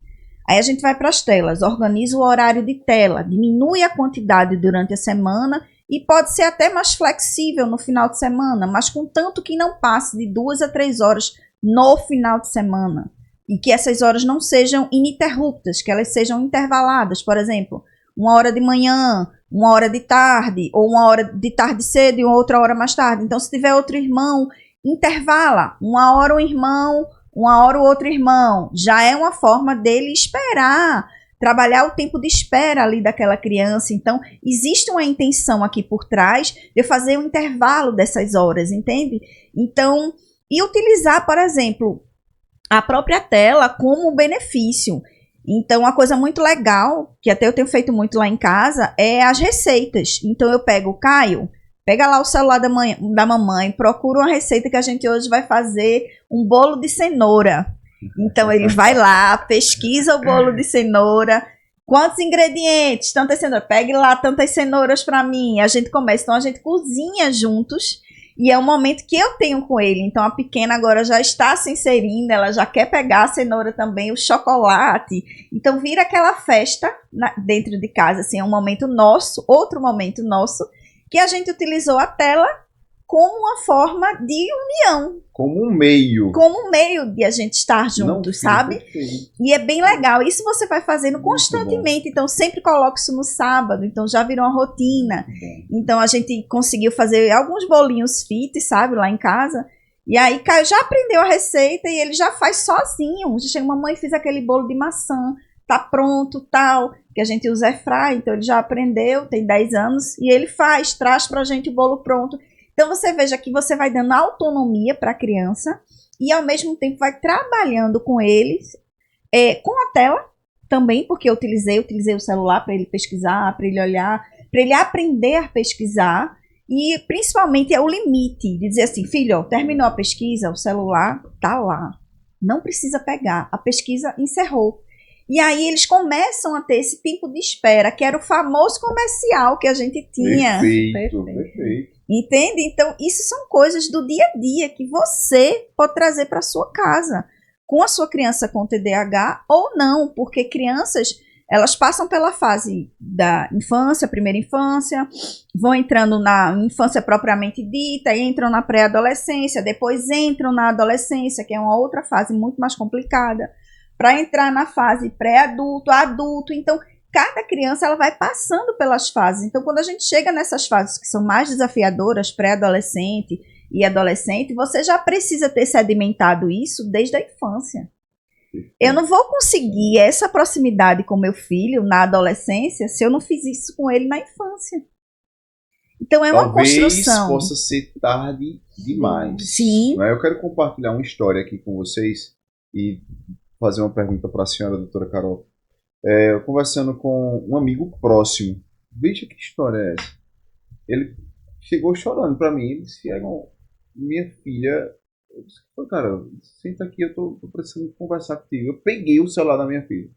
Aí a gente vai para as telas, organiza o horário de tela, diminui a quantidade durante a semana e pode ser até mais flexível no final de semana, mas contanto que não passe de 2 a 3 horas no final de semana. E que essas horas não sejam ininterruptas, que elas sejam intervaladas. Por exemplo, 1 hora de manhã, 1 hora de tarde, ou 1 hora de tarde cedo e outra hora mais tarde. Então, se tiver outro irmão, intervala. 1 hora um irmão, 1 hora o outro irmão. Já é uma forma dele esperar, trabalhar o tempo de espera ali daquela criança. Então, existe uma intenção aqui por trás de eu fazer um intervalo dessas horas, entende? Então, e utilizar, por exemplo, a própria tela como benefício. Então, uma coisa muito legal, que até eu tenho feito muito lá em casa, é as receitas. Então, eu pego o Caio, pega lá o celular da mamãe, procura uma receita que a gente hoje vai fazer um bolo de cenoura. Então, ele vai lá, pesquisa o bolo de cenoura. Quantos ingredientes? Tantas cenouras. Pegue lá tantas cenouras para mim. A gente começa. Então, a gente cozinha juntos. E é um momento que eu tenho com ele. Então, a pequena agora já está se inserindo, ela já quer pegar a cenoura também, o chocolate. Então, vira aquela festa dentro de casa. Assim, é um momento nosso, outro momento nosso, que a gente utilizou a tela como uma forma de união. Como um meio. Como um meio de a gente estar juntos, sabe? Perfeito. E é bem legal. Isso você vai fazendo constantemente. Então, sempre coloco isso no sábado. Então, já virou uma rotina. Então, a gente conseguiu fazer alguns bolinhos fit, sabe? Lá em casa. E aí, Caio já aprendeu a receita e ele já faz sozinho. Já chega, mamãe, fiz aquele bolo de maçã. Tá pronto, tal. Que a gente usa airfryer. Então, ele já aprendeu, tem 10 anos. E ele traz pra gente o bolo pronto. Então, você veja que você vai dando autonomia para a criança e, ao mesmo tempo, vai trabalhando com eles, com a tela também, porque eu utilizei o celular para ele pesquisar, para ele olhar, para ele aprender a pesquisar e, principalmente, é o limite de dizer assim, filho, ó, terminou a pesquisa, o celular tá lá, não precisa pegar, a pesquisa encerrou. E aí eles começam a ter esse tempo de espera, que era o famoso comercial que a gente tinha. Perfeito. Entende? Então, isso são coisas do dia a dia que você pode trazer para sua casa, com a sua criança com TDAH ou não, porque crianças, elas passam pela fase da infância, primeira infância, vão entrando na infância propriamente dita, entram na pré-adolescência, depois entram na adolescência, que é uma outra fase muito mais complicada, para entrar na fase pré-adulto, adulto. Então, cada criança ela vai passando pelas fases. Então, quando a gente chega nessas fases que são mais desafiadoras, pré-adolescente e adolescente, você já precisa ter sedimentado isso desde a infância. Eu não vou conseguir essa proximidade com meu filho na adolescência se eu não fiz isso com ele na infância. Então, é uma construção. Talvez possa ser tarde demais. Sim. Eu quero compartilhar uma história aqui com vocês e fazer uma pergunta para a senhora, doutora Carol. Eu conversando com um amigo próximo. Veja que história é essa. Ele chegou chorando para mim. Ele disse, minha filha... Eu disse, cara, senta aqui, eu tô precisando conversar contigo. Eu peguei o celular da minha filha.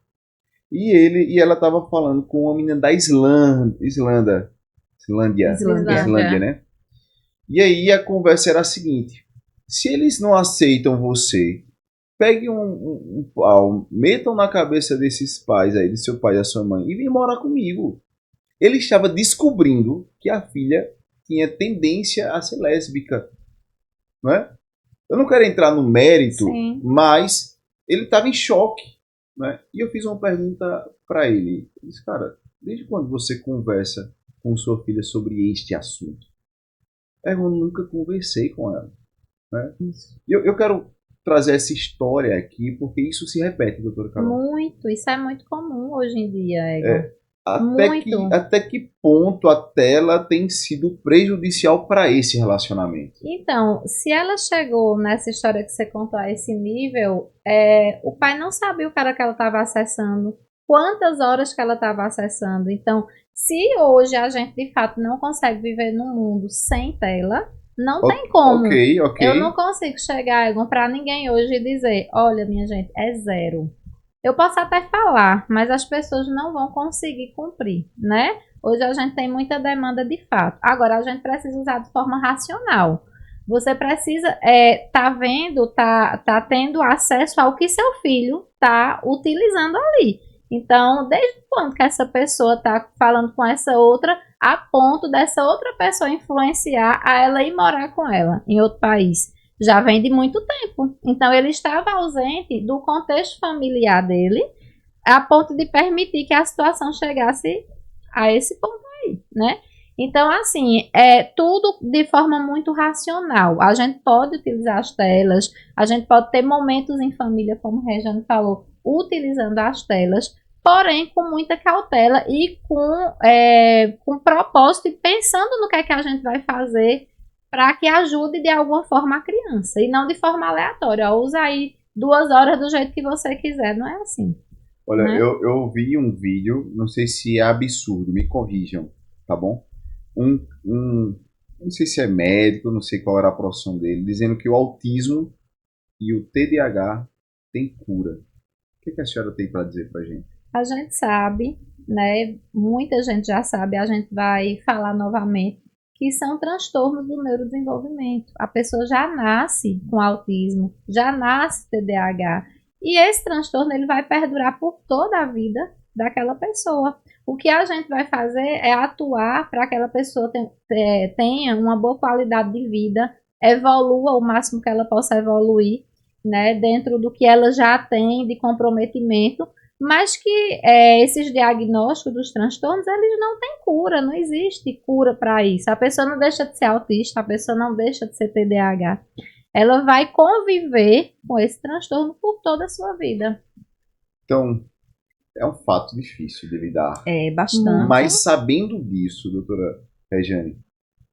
E ela tava falando com uma menina da Islândia, né? E aí a conversa era a seguinte. Se eles não aceitam você... Pegue um pau, metam na cabeça desses pais aí, de seu pai e da sua mãe, e vem morar comigo. Ele estava descobrindo que a filha tinha tendência a ser lésbica, não é? Eu não quero entrar no mérito, Sim. mas ele estava em choque, né? E eu fiz uma pergunta para ele. Eu disse, cara, desde quando você conversa com sua filha sobre este assunto? Eu nunca conversei com ela, né? E eu quero trazer essa história aqui porque isso se repete, doutora Carol. Muito, isso é muito comum hoje em dia, Ego. Muito. Até que ponto a tela tem sido prejudicial para esse relacionamento? Então, se ela chegou nessa história que você contou a esse nível, o pai não sabia o cara que ela estava acessando, quantas horas que ela estava acessando. Então, se hoje a gente de fato não consegue viver num mundo sem tela, não tem como. Ok. Eu não consigo chegar para ninguém hoje e dizer, olha, minha gente, é 0. Eu posso até falar, mas as pessoas não vão conseguir cumprir, né? Hoje a gente tem muita demanda de fato. Agora, a gente precisa usar de forma racional. Você precisa tá vendo, tá tendo acesso ao que seu filho tá utilizando ali. Então, desde quando que essa pessoa tá falando com essa outra, a ponto dessa outra pessoa influenciar a ela ir morar com ela em outro país? Já vem de muito tempo. Então, ele estava ausente do contexto familiar dele, a ponto de permitir que a situação chegasse a esse ponto aí, né? Então, assim, é tudo de forma muito racional. A gente pode utilizar as telas, a gente pode ter momentos em família, como o Regiane falou, utilizando as telas, porém com muita cautela e com propósito e pensando no que é que a gente vai fazer para que ajude de alguma forma a criança, e não de forma aleatória. Usa aí 2 horas do jeito que você quiser, não é assim. Olha, né? eu vi um vídeo, não sei se é absurdo, me corrijam, tá bom? Não sei se é médico, não sei qual era a profissão dele, dizendo que o autismo e o TDAH têm cura. O que a senhora tem para dizer pra gente? A gente sabe, né? Muita gente já sabe, a gente vai falar novamente, que são transtornos do neurodesenvolvimento. A pessoa já nasce com autismo, já nasce TDAH. E esse transtorno ele vai perdurar por toda a vida daquela pessoa. O que a gente vai fazer é atuar para que aquela pessoa tenha uma boa qualidade de vida, evolua o máximo que ela possa evoluir, né, dentro do que ela já tem de comprometimento, mas que esses diagnósticos dos transtornos, eles não têm cura, não existe cura para isso. A pessoa não deixa de ser autista, a pessoa não deixa de ser TDAH. Ela vai conviver com esse transtorno por toda a sua vida. Então, é um fato difícil de lidar. É, bastante. Mas sabendo disso, doutora Regiane,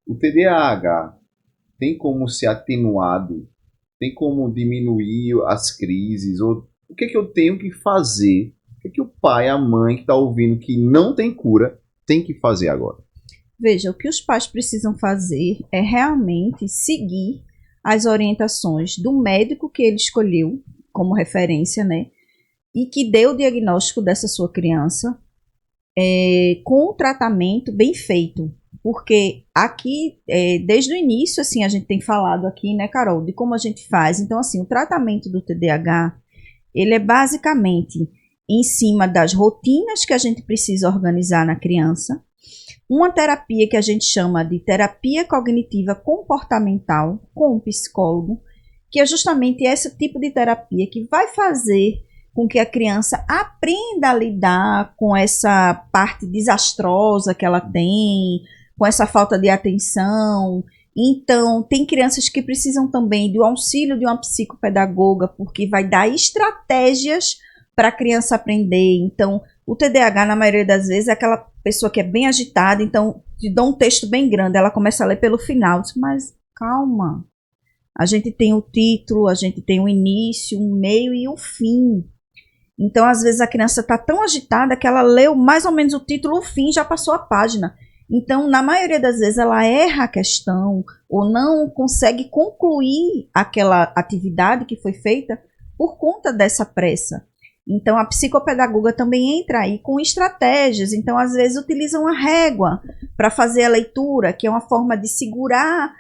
o TDAH tem como ser atenuado? Tem como diminuir as crises? Ou o que eu tenho que fazer? O que o pai, a mãe que está ouvindo que não tem cura, tem que fazer agora? Veja, o que os pais precisam fazer é realmente seguir as orientações do médico que ele escolheu como referência, né? E que deu o diagnóstico dessa sua criança com o tratamento bem feito. Porque aqui, desde o início, assim, a gente tem falado aqui, né, Carol, de como a gente faz. Então, assim, o tratamento do TDAH, ele é basicamente em cima das rotinas que a gente precisa organizar na criança, uma terapia que a gente chama de terapia cognitiva comportamental com um psicólogo, que é justamente esse tipo de terapia que vai fazer com que a criança aprenda a lidar com essa parte desastrosa que ela tem, com essa falta de atenção. Então, tem crianças que precisam também do auxílio de uma psicopedagoga, porque vai dar estratégias para a criança aprender. Então, o TDAH, na maioria das vezes, é aquela pessoa que é bem agitada, então te dá um texto bem grande, ela começa a ler pelo final, mas calma, a gente tem o título, a gente tem o início, o meio e o fim. Então, às vezes, a criança está tão agitada que ela leu mais ou menos o título, o fim, já passou a página. Então, na maioria das vezes, ela erra a questão ou não consegue concluir aquela atividade que foi feita por conta dessa pressa. Então, a psicopedagoga também entra aí com estratégias. Então, às vezes, utiliza uma régua para fazer a leitura, que é uma forma de segurar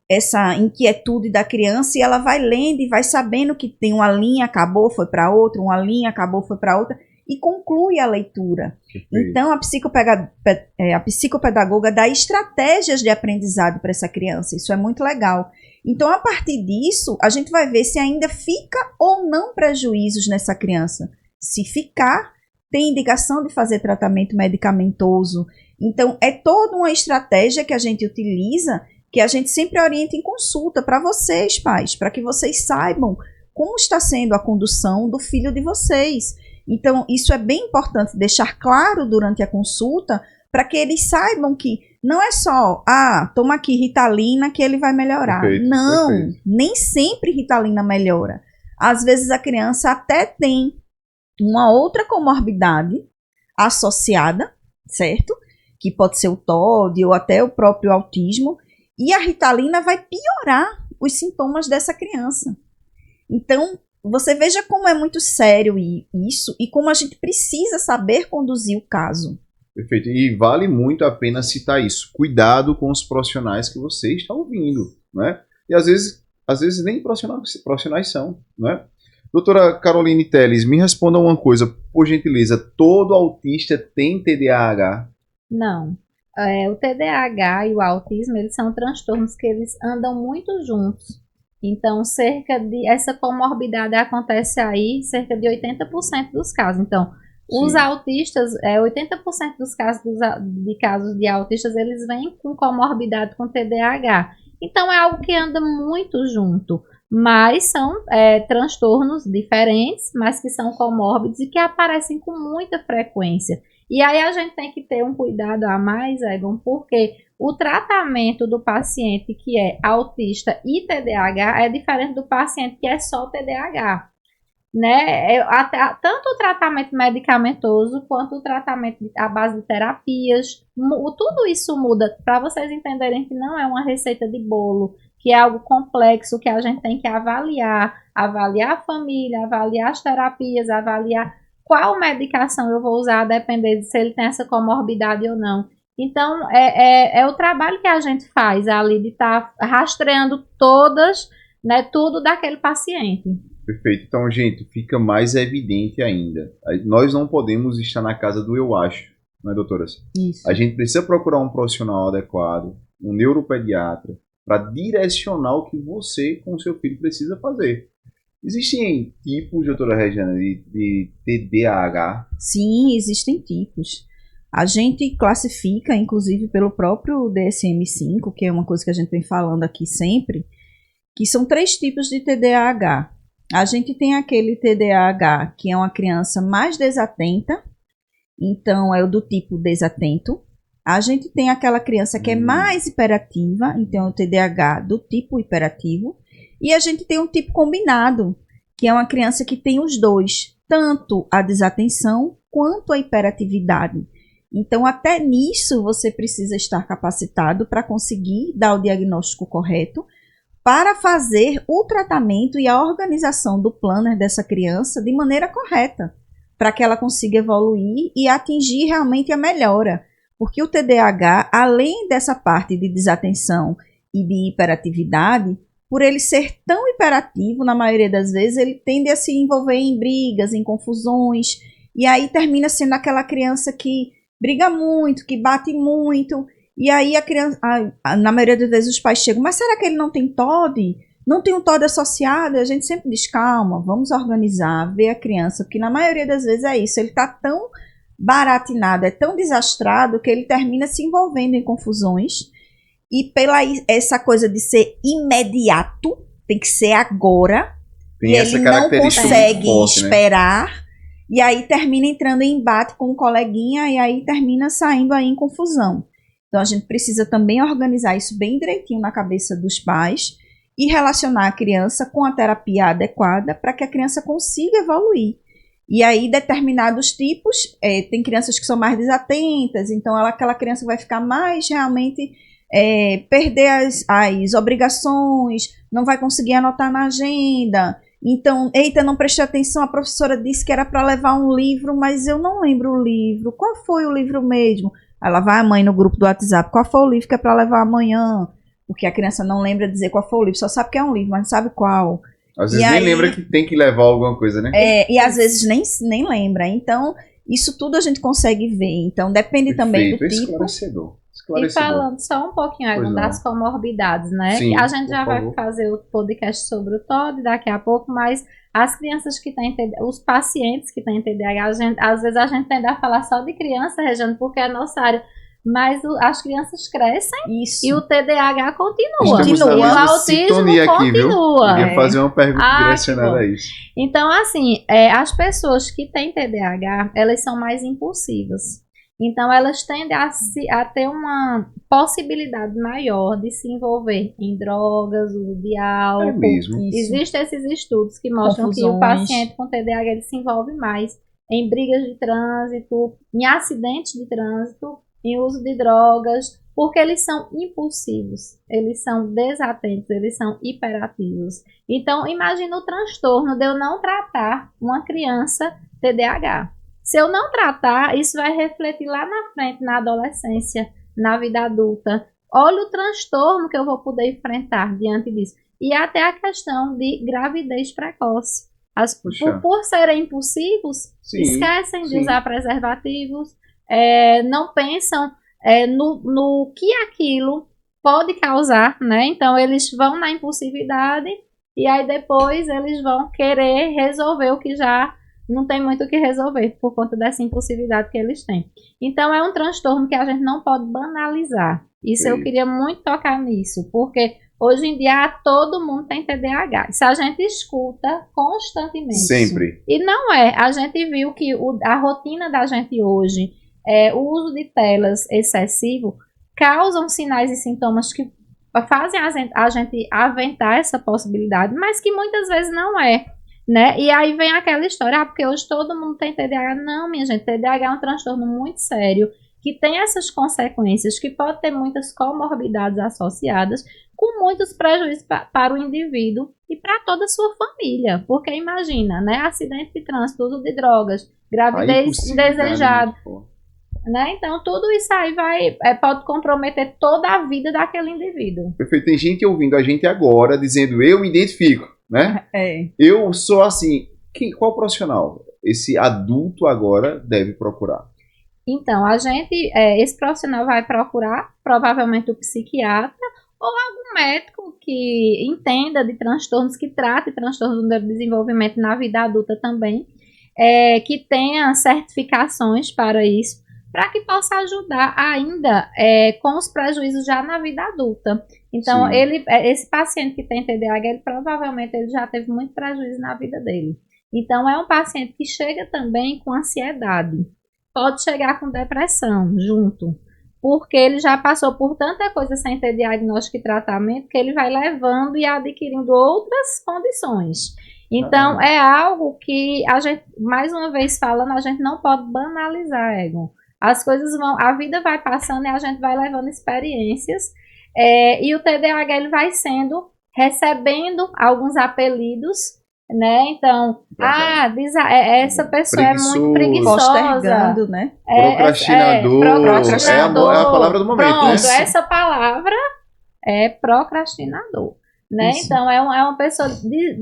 essa inquietude da criança, e ela vai lendo e vai sabendo que tem uma linha, acabou, foi para outra, uma linha, acabou, foi para outra, e conclui a leitura. Perfeito. Então, a psicopedagoga dá estratégias de aprendizado para essa criança. Isso é muito legal. Então, a partir disso, a gente vai ver se ainda fica ou não prejuízos nessa criança. Se ficar, tem indicação de fazer tratamento medicamentoso. Então, é toda uma estratégia que a gente utiliza, que a gente sempre orienta em consulta para vocês, pais, para que vocês saibam como está sendo a condução do filho de vocês. Então, isso é bem importante deixar claro durante a consulta, para que eles saibam que não é só, toma aqui Ritalina que ele vai melhorar. Perfeito, não, perfeito. Nem sempre Ritalina melhora. Às vezes a criança até tem uma outra comorbidade associada, certo? Que pode ser o TOD ou até o próprio autismo, e a Ritalina vai piorar os sintomas dessa criança. Então, você veja como é muito sério isso e como a gente precisa saber conduzir o caso. Perfeito. E vale muito a pena citar isso. Cuidado com os profissionais que você está ouvindo, né? E às vezes nem profissionais são, né? Doutora Caroline Telles, me responda uma coisa, por gentileza. Todo autista tem TDAH? Não. O TDAH e o autismo, eles são transtornos que eles andam muito juntos. Então, essa comorbidade acontece aí cerca de 80% dos casos. Então, os autistas, 80% dos casos de autistas, eles vêm com comorbidade com TDAH. Então, é algo que anda muito junto. Mas são transtornos diferentes, mas que são comórbidos e que aparecem com muita frequência. E aí a gente tem que ter um cuidado a mais, Egon, porque o tratamento do paciente que é autista e TDAH é diferente do paciente que é só TDAH. Né? Tanto o tratamento medicamentoso quanto o tratamento à base de terapias, tudo isso muda, para vocês entenderem que não é uma receita de bolo, que é algo complexo, que a gente tem que avaliar a família, avaliar as terapias, avaliar qual medicação eu vou usar, a depender de se ele tem essa comorbidade ou não. Então, é o trabalho que a gente faz ali, de estar rastreando tudo daquele paciente. Perfeito. Então, gente, fica mais evidente ainda. Nós não podemos estar na casa do eu acho, não é, doutoras? Isso. A gente precisa procurar um profissional adequado, um neuropediatra, para direcionar o que você com o seu filho precisa fazer. Existem tipos, doutora Regiana, de TDAH? Sim, existem tipos. A gente classifica, inclusive pelo próprio DSM-5, que é uma coisa que a gente vem falando aqui sempre, que são 3 tipos de TDAH. A gente tem aquele TDAH que é uma criança mais desatenta, então é o do tipo desatento. A gente tem aquela criança que é mais hiperativa, então é o TDAH do tipo hiperativo. E a gente tem um tipo combinado, que é uma criança que tem os dois, tanto a desatenção quanto a hiperatividade. Então, até nisso, você precisa estar capacitado para conseguir dar o diagnóstico correto, para fazer o tratamento e a organização do planner dessa criança de maneira correta, para que ela consiga evoluir e atingir realmente a melhora. Porque o TDAH, além dessa parte de desatenção e de hiperatividade, por ele ser tão hiperativo, na maioria das vezes, ele tende a se envolver em brigas, em confusões, e aí termina sendo aquela criança que briga muito, que bate muito. E aí a criança, na maioria das vezes os pais chegam, mas será que ele não tem TOD? Não tem um TOD associado? E a gente sempre diz, calma, vamos organizar, ver a criança, porque na maioria das vezes é isso, ele está tão baratinado, é tão desastrado, que ele termina se envolvendo em confusões, e pela essa coisa de ser imediato, tem que ser agora, Tem e essa ele não característica consegue forte, né? esperar, e aí termina entrando em embate com o coleguinha, e aí termina saindo aí em confusão. Então, a gente precisa também organizar isso bem direitinho na cabeça dos pais e relacionar a criança com a terapia adequada para que a criança consiga evoluir. E aí, determinados tipos, tem crianças que são mais desatentas, então aquela criança vai ficar mais realmente, perder as obrigações, não vai conseguir anotar na agenda. Então, eita, não prestei atenção, a professora disse que era para levar um livro, mas eu não lembro o livro. Qual foi o livro mesmo? Ela vai a mãe no grupo do WhatsApp, qual foi o livro que é para levar amanhã? Porque a criança não lembra dizer qual foi o livro, só sabe que é um livro, mas não sabe qual. Às vezes E nem aí- lembra que tem que levar alguma coisa, né? E às vezes nem lembra. Então, isso tudo a gente consegue ver. Então, depende também do Perfeito, tipo. esclarecedor. E Esclarecedor. falando só um pouquinho, Pois Egon, não. das comorbidades, né? Sim, A gente por já vai favor. fazer o podcast sobre o TOD daqui a pouco, mas as crianças que têm TDAH, os pacientes que têm TDAH, às vezes a gente tende a falar só de criança, Regiane, porque é a nossa área, mas as crianças crescem Isso. e o TDAH continua. Estamos Continua. na E o mesma autismo sintonia aqui, viu? continua. Queria fazer uma pergunta Ah, direcionada que bom. a isso. Então, assim, as pessoas que têm TDAH, elas são mais impulsivas. Então, elas tendem a ter uma possibilidade maior de se envolver em drogas, uso de É álcool. mesmo. Isso. Existem esses estudos que mostram que o Confusões. paciente com TDAH ele se envolve mais em brigas de trânsito, em acidentes de trânsito, em uso de drogas, porque eles são impulsivos, eles são desatentos, eles são hiperativos. Então, imagina o transtorno de eu não tratar uma criança TDAH. Se eu não tratar, isso vai refletir lá na frente, na adolescência, na vida adulta. Olha o transtorno que eu vou poder enfrentar diante disso. E até a questão de gravidez precoce. Puxa. Por serem impulsivos, Sim, esquecem de sim. usar preservativos, não pensam no que aquilo pode causar, né? Então, eles vão na impulsividade e aí depois eles vão querer resolver o que já não tem muito o que resolver por conta dessa impulsividade que eles têm. Então, é um transtorno que a gente não pode banalizar. Isso eu Sim. queria muito tocar nisso, porque hoje em dia todo mundo tem TDAH. Isso a gente escuta constantemente. Sempre. E não é. A gente viu que a rotina da gente hoje, o uso de telas excessivo, causam sinais e sintomas que fazem a gente aventar essa possibilidade, mas que muitas vezes não é. Né? E aí vem aquela história, porque hoje todo mundo tem TDAH. Não, minha gente, TDAH é um transtorno muito sério, que tem essas consequências, que pode ter muitas comorbidades associadas, com muitos prejuízos para o indivíduo e para toda a sua família. Porque imagina, né? Acidente de trânsito, uso de drogas, gravidez indesejada. Né? Então, tudo isso aí pode comprometer toda a vida daquele indivíduo. Perfeito. Tem gente ouvindo a gente agora, dizendo, eu me identifico, né? Eu sou assim. Qual profissional esse adulto agora deve procurar? Então, esse profissional vai procurar, provavelmente, o psiquiatra ou algum médico que entenda de transtornos, que trate transtornos do desenvolvimento na vida adulta também, que tenha certificações para isso, para que possa ajudar ainda com os prejuízos já na vida adulta. Então, esse paciente que tem TDAH, provavelmente ele já teve muito prejuízo na vida dele. Então, é um paciente que chega também com ansiedade. Pode chegar com depressão junto, porque ele já passou por tanta coisa sem ter diagnóstico e tratamento, que ele vai levando e adquirindo outras condições. Então, é algo que a gente, mais uma vez falando, a gente não pode banalizar, Egon. As coisas a vida vai passando e a gente vai levando experiências, e o TDAH ele vai recebendo alguns apelidos, né? Então, essa pessoa é muito preguiçosa, postergando, né? Procrastinador. Procrastinador. É a palavra do momento. Pronto, Isso. essa palavra é procrastinador, né? Isso. Então, é uma pessoa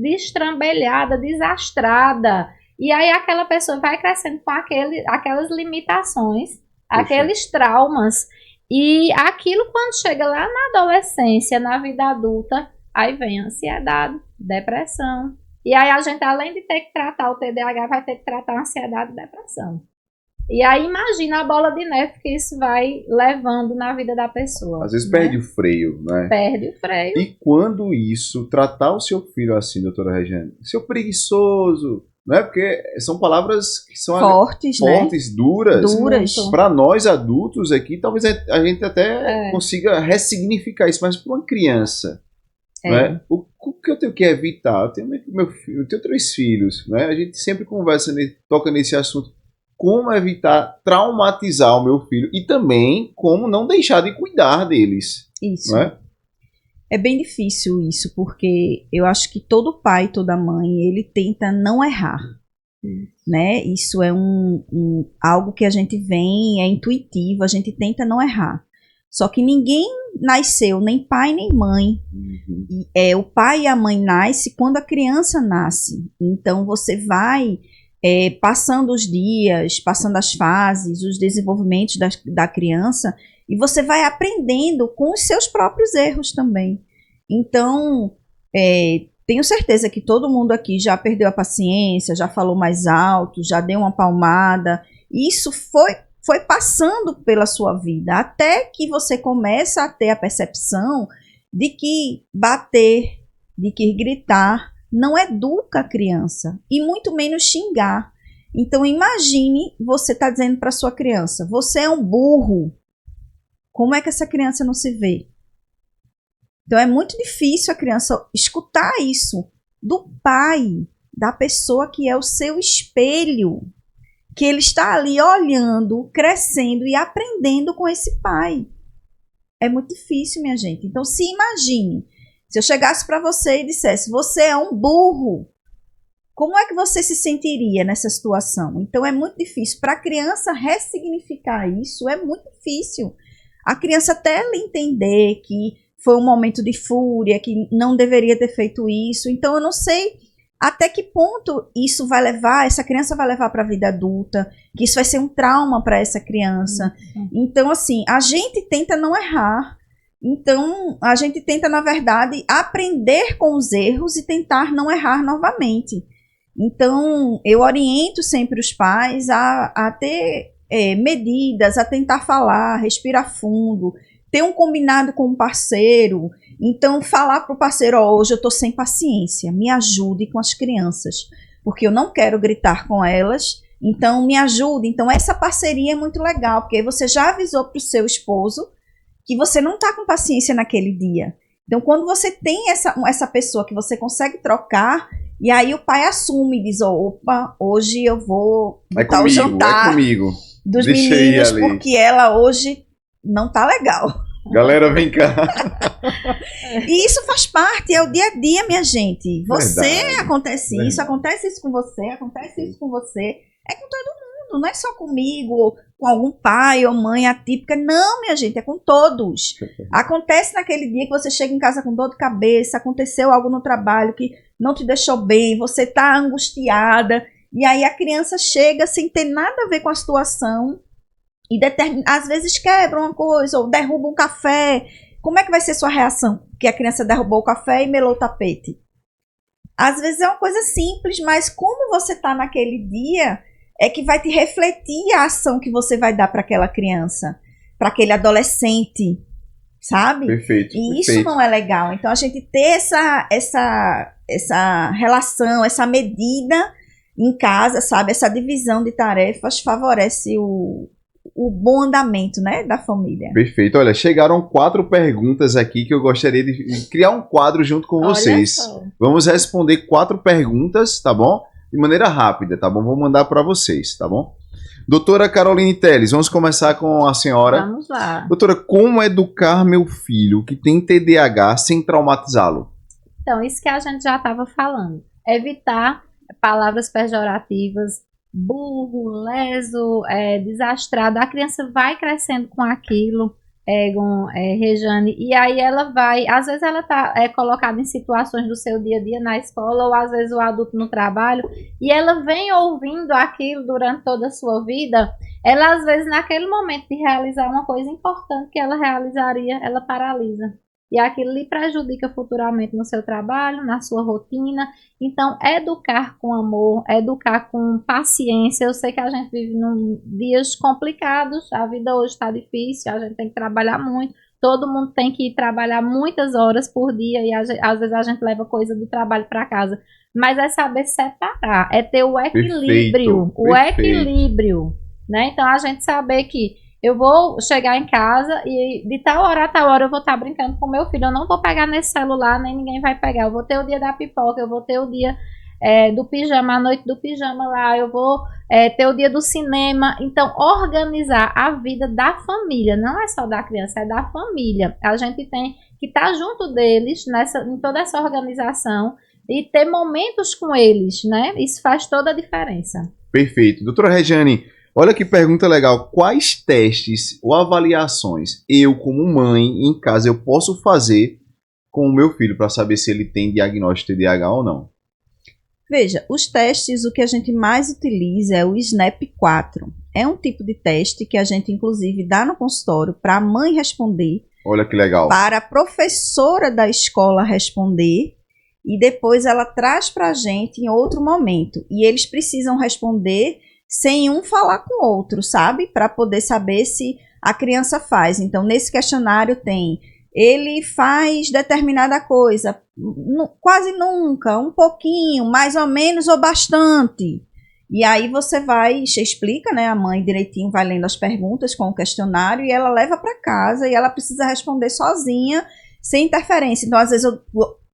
destrambelhada, desastrada. E aí aquela pessoa vai crescendo com aquelas limitações, aqueles traumas. E aquilo, quando chega lá na adolescência, na vida adulta, aí vem ansiedade, depressão. E aí a gente, além de ter que tratar o TDAH, vai ter que tratar a ansiedade e depressão. E aí imagina a bola de neve que isso vai levando na vida da pessoa. Às vezes né? perde o freio, né? Perde o freio. E quando isso, tratar o seu filho assim, doutora Regiane, seu preguiçoso, não é? Porque são palavras que são Fortes, né? duras. Para nós adultos aqui, talvez a gente até consiga ressignificar isso, mas para uma criança, né? O que eu tenho que evitar? Eu tenho meu filho, eu tenho 3 filhos, né? A gente sempre conversa, toca nesse assunto. Como evitar traumatizar o meu filho e também como não deixar de cuidar deles. Isso. Não é? É bem difícil isso, porque eu acho que todo pai, toda mãe, ele tenta não errar. Né? Isso é algo que a gente vem, é intuitivo, a gente tenta não errar. Só que ninguém nasceu, nem pai nem mãe. O pai e a mãe nascem quando a criança nasce. Então você vai passando os dias, passando as fases, os desenvolvimentos da criança, e você vai aprendendo com os seus próprios erros também. Então, tenho certeza que todo mundo aqui já perdeu a paciência, já falou mais alto, já deu uma palmada. Isso foi passando pela sua vida, até que você começa a ter a percepção de que bater, de que gritar, não educa a criança, e muito menos xingar. Então imagine você tá dizendo para sua criança, você é um burro. Como é que essa criança não se vê? Então é muito difícil a criança escutar isso do pai, da pessoa que é o seu espelho, que ele está ali olhando, crescendo e aprendendo com esse pai. É muito difícil, minha gente. Então se imagine, se eu chegasse para você e dissesse, você é um burro, como é que você se sentiria nessa situação? Então é muito difícil. Para a criança ressignificar isso, é muito difícil. A criança até ela entender que foi um momento de fúria, que não deveria ter feito isso. Então eu não sei até que ponto isso vai levar, essa criança vai levar para a vida adulta, que isso vai ser um trauma para essa criança. Então, assim, a gente tenta não errar. Então, a gente tenta, na verdade, aprender com os erros e tentar não errar novamente. Então, eu oriento sempre os pais a ter medidas, a tentar falar, respirar fundo, ter um combinado com o parceiro. Então, falar para o parceiro, hoje eu estou sem paciência, me ajude com as crianças, porque eu não quero gritar com elas, então me ajude. Então, essa parceria é muito legal, porque você já avisou para o seu esposo que você não está com paciência naquele dia. Então, quando você tem essa pessoa que você consegue trocar, e aí o pai assume e diz, opa, hoje eu vou botar o jantar dos Deixa meninos, porque ela hoje não tá legal. Galera, vem cá. E isso faz parte, é o dia a dia, minha gente. Verdade. Acontece isso com você, acontece isso com você. É com todo mundo, não é só comigo, ou com algum pai ou mãe atípica. Não, minha gente, é com todos. Acontece naquele dia que você chega em casa com dor de cabeça, aconteceu algo no trabalho que não te deixou bem, você tá angustiada, e aí a criança chega sem ter nada a ver com a situação, e às vezes quebra uma coisa, ou derruba um café. Como é que vai ser sua reação? Que a criança derrubou o café e melou o tapete. Às vezes é uma coisa simples, mas como você está naquele dia, é que vai te refletir a ação que você vai dar para aquela criança, para aquele adolescente, sabe? Perfeito. E isso não é legal. Então a gente ter essa relação, essa medida em casa, sabe? Essa divisão de tarefas favorece o bom andamento, né, da família. Perfeito. Olha, chegaram 4 perguntas aqui que eu gostaria de criar um quadro junto com vocês. Vamos responder 4 perguntas, tá bom? De maneira rápida, tá bom? Vou mandar para vocês, tá bom? Doutora Caroline Teles, vamos começar com a senhora. Vamos lá. Doutora, como educar meu filho que tem TDAH sem traumatizá-lo? Então, isso que a gente já estava falando. Evitar palavras pejorativas, burro, leso, desastrado. A criança vai crescendo com aquilo, Rejane, e aí ela vai, às vezes ela está colocada em situações do seu dia a dia na escola, ou às vezes o adulto no trabalho, e ela vem ouvindo aquilo durante toda a sua vida. Ela, às vezes, naquele momento de realizar uma coisa importante que ela realizaria, ela paralisa. E aquilo lhe prejudica futuramente no seu trabalho, na sua rotina. Então, educar com amor, educar com paciência. Eu sei que a gente vive em dias complicados, a vida hoje está difícil, a gente tem que trabalhar muito. Todo mundo tem que ir trabalhar muitas horas por dia e às vezes a gente leva coisa do trabalho para casa. Mas é saber separar, é ter o equilíbrio. Perfeito. Equilíbrio, né? Então, a gente saber que eu vou chegar em casa e de tal hora a tal hora eu vou estar brincando com meu filho. Eu não vou pegar nesse celular, nem ninguém vai pegar. Eu vou ter o dia da pipoca, eu vou ter o dia do pijama, a noite do pijama lá. Eu vou ter o dia do cinema. Então, organizar a vida da família. Não é só da criança, é da família. A gente tem que estar junto deles em toda essa organização e ter momentos com eles, né? Isso faz toda a diferença. Perfeito. Doutora Rejane, Olha que pergunta legal. Quais testes ou avaliações eu, como mãe, em casa, eu posso fazer com o meu filho para saber se ele tem diagnóstico de TDAH ou não? Veja, os testes, o que a gente mais utiliza é o SNAP-4. É um tipo de teste que a gente, inclusive, dá no consultório para a mãe responder. Olha que legal. Para a professora da escola responder. E depois ela traz para a gente em outro momento. E eles precisam responder sem um falar com o outro, sabe? Para poder saber se a criança faz. Então, nesse questionário tem... Ele faz determinada coisa, quase nunca, um pouquinho, mais ou menos ou bastante. E aí você explica, né? A mãe direitinho vai lendo as perguntas com o questionário e ela leva para casa e ela precisa responder sozinha, sem interferência. Então, às vezes,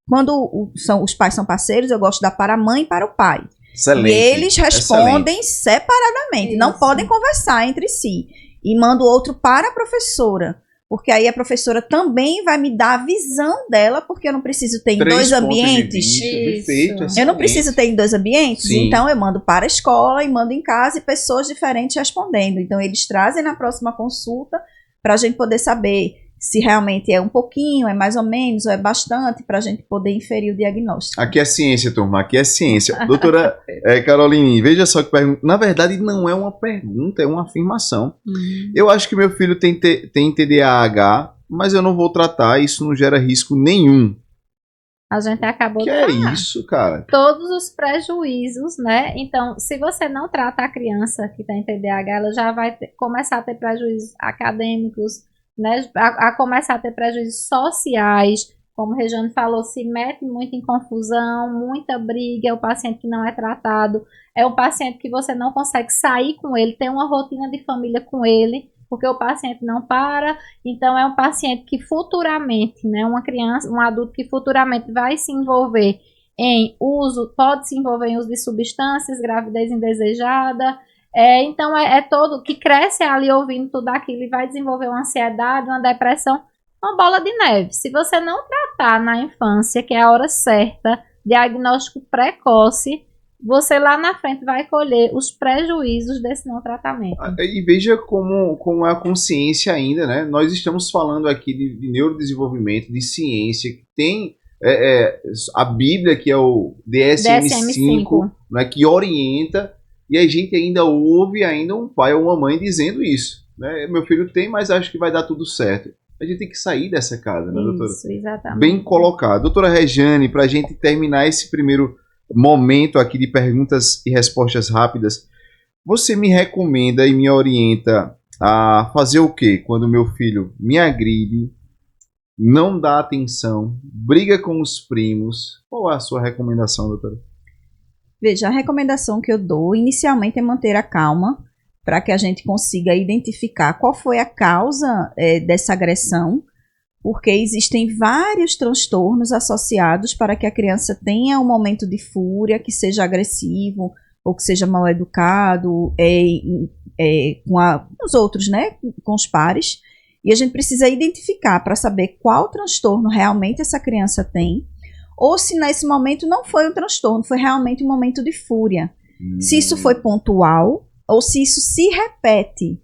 quando os pais são parceiros, eu gosto de dar para a mãe e para o pai. Excelente. E eles respondem separadamente, Isso. não podem conversar entre si. E mando outro para a professora. Porque aí a professora também vai me dar a visão dela, porque eu não preciso ter em 3 dois pontos de ambientes. vista, Isso. perfeito, Eu não excelente. preciso ter em 2 ambientes, Sim. então eu mando para a escola e mando em casa e pessoas diferentes respondendo. Então eles trazem na próxima consulta para a gente poder saber se realmente é um pouquinho, é mais ou menos, ou é bastante, para a gente poder inferir o diagnóstico. Aqui é ciência, turma, aqui é ciência. Doutora Caroline, veja só que pergunta. Na verdade, não é uma pergunta, é uma afirmação. Eu acho que meu filho tem TDAH, mas eu não vou tratar, isso não gera risco nenhum. A gente acabou Que de é falar. isso, cara? Todos os prejuízos, né? Então, se você não trata a criança que tem TDAH, ela já vai começar a ter prejuízos acadêmicos, né? A começar a ter prejuízos sociais, como o Regiane falou, se mete muito em confusão, muita briga, é o paciente que não é tratado, é o paciente que você não consegue sair com ele, tem uma rotina de família com ele, porque o paciente não para, então é um paciente que futuramente, né, uma criança, um adulto que futuramente vai se envolver em uso, pode se envolver em uso de substâncias, gravidez indesejada, então é todo que cresce ali ouvindo tudo aquilo e vai desenvolver uma ansiedade, uma depressão, uma bola de neve. Se você não tratar na infância, que é a hora certa, diagnóstico precoce, você lá na frente vai colher os prejuízos desse não tratamento. E veja como é a consciência ainda, né? Nós estamos falando aqui de neurodesenvolvimento, de ciência, que tem a Bíblia, que é o DSM-5, né, que orienta, e a gente ainda ouve um pai ou uma mãe dizendo isso. Né? Meu filho tem, mas acho que vai dar tudo certo. A gente tem que sair dessa casa, né, doutora? Isso, exatamente. Bem colocado. Doutora Regiane, para a gente terminar esse primeiro momento aqui de perguntas e respostas rápidas, você me recomenda e me orienta a fazer o quê quando meu filho me agride, não dá atenção, briga com os primos? Qual é a sua recomendação, doutora? Veja, a recomendação que eu dou inicialmente é manter a calma, para que a gente consiga identificar qual foi a causa dessa agressão, porque existem vários transtornos associados para que a criança tenha um momento de fúria, que seja agressivo, ou que seja mal educado, com os outros, né, com os pares. E a gente precisa identificar para saber qual transtorno realmente essa criança tem, ou se nesse momento não foi um transtorno, foi realmente um momento de fúria. Se isso foi pontual, ou se isso se repete.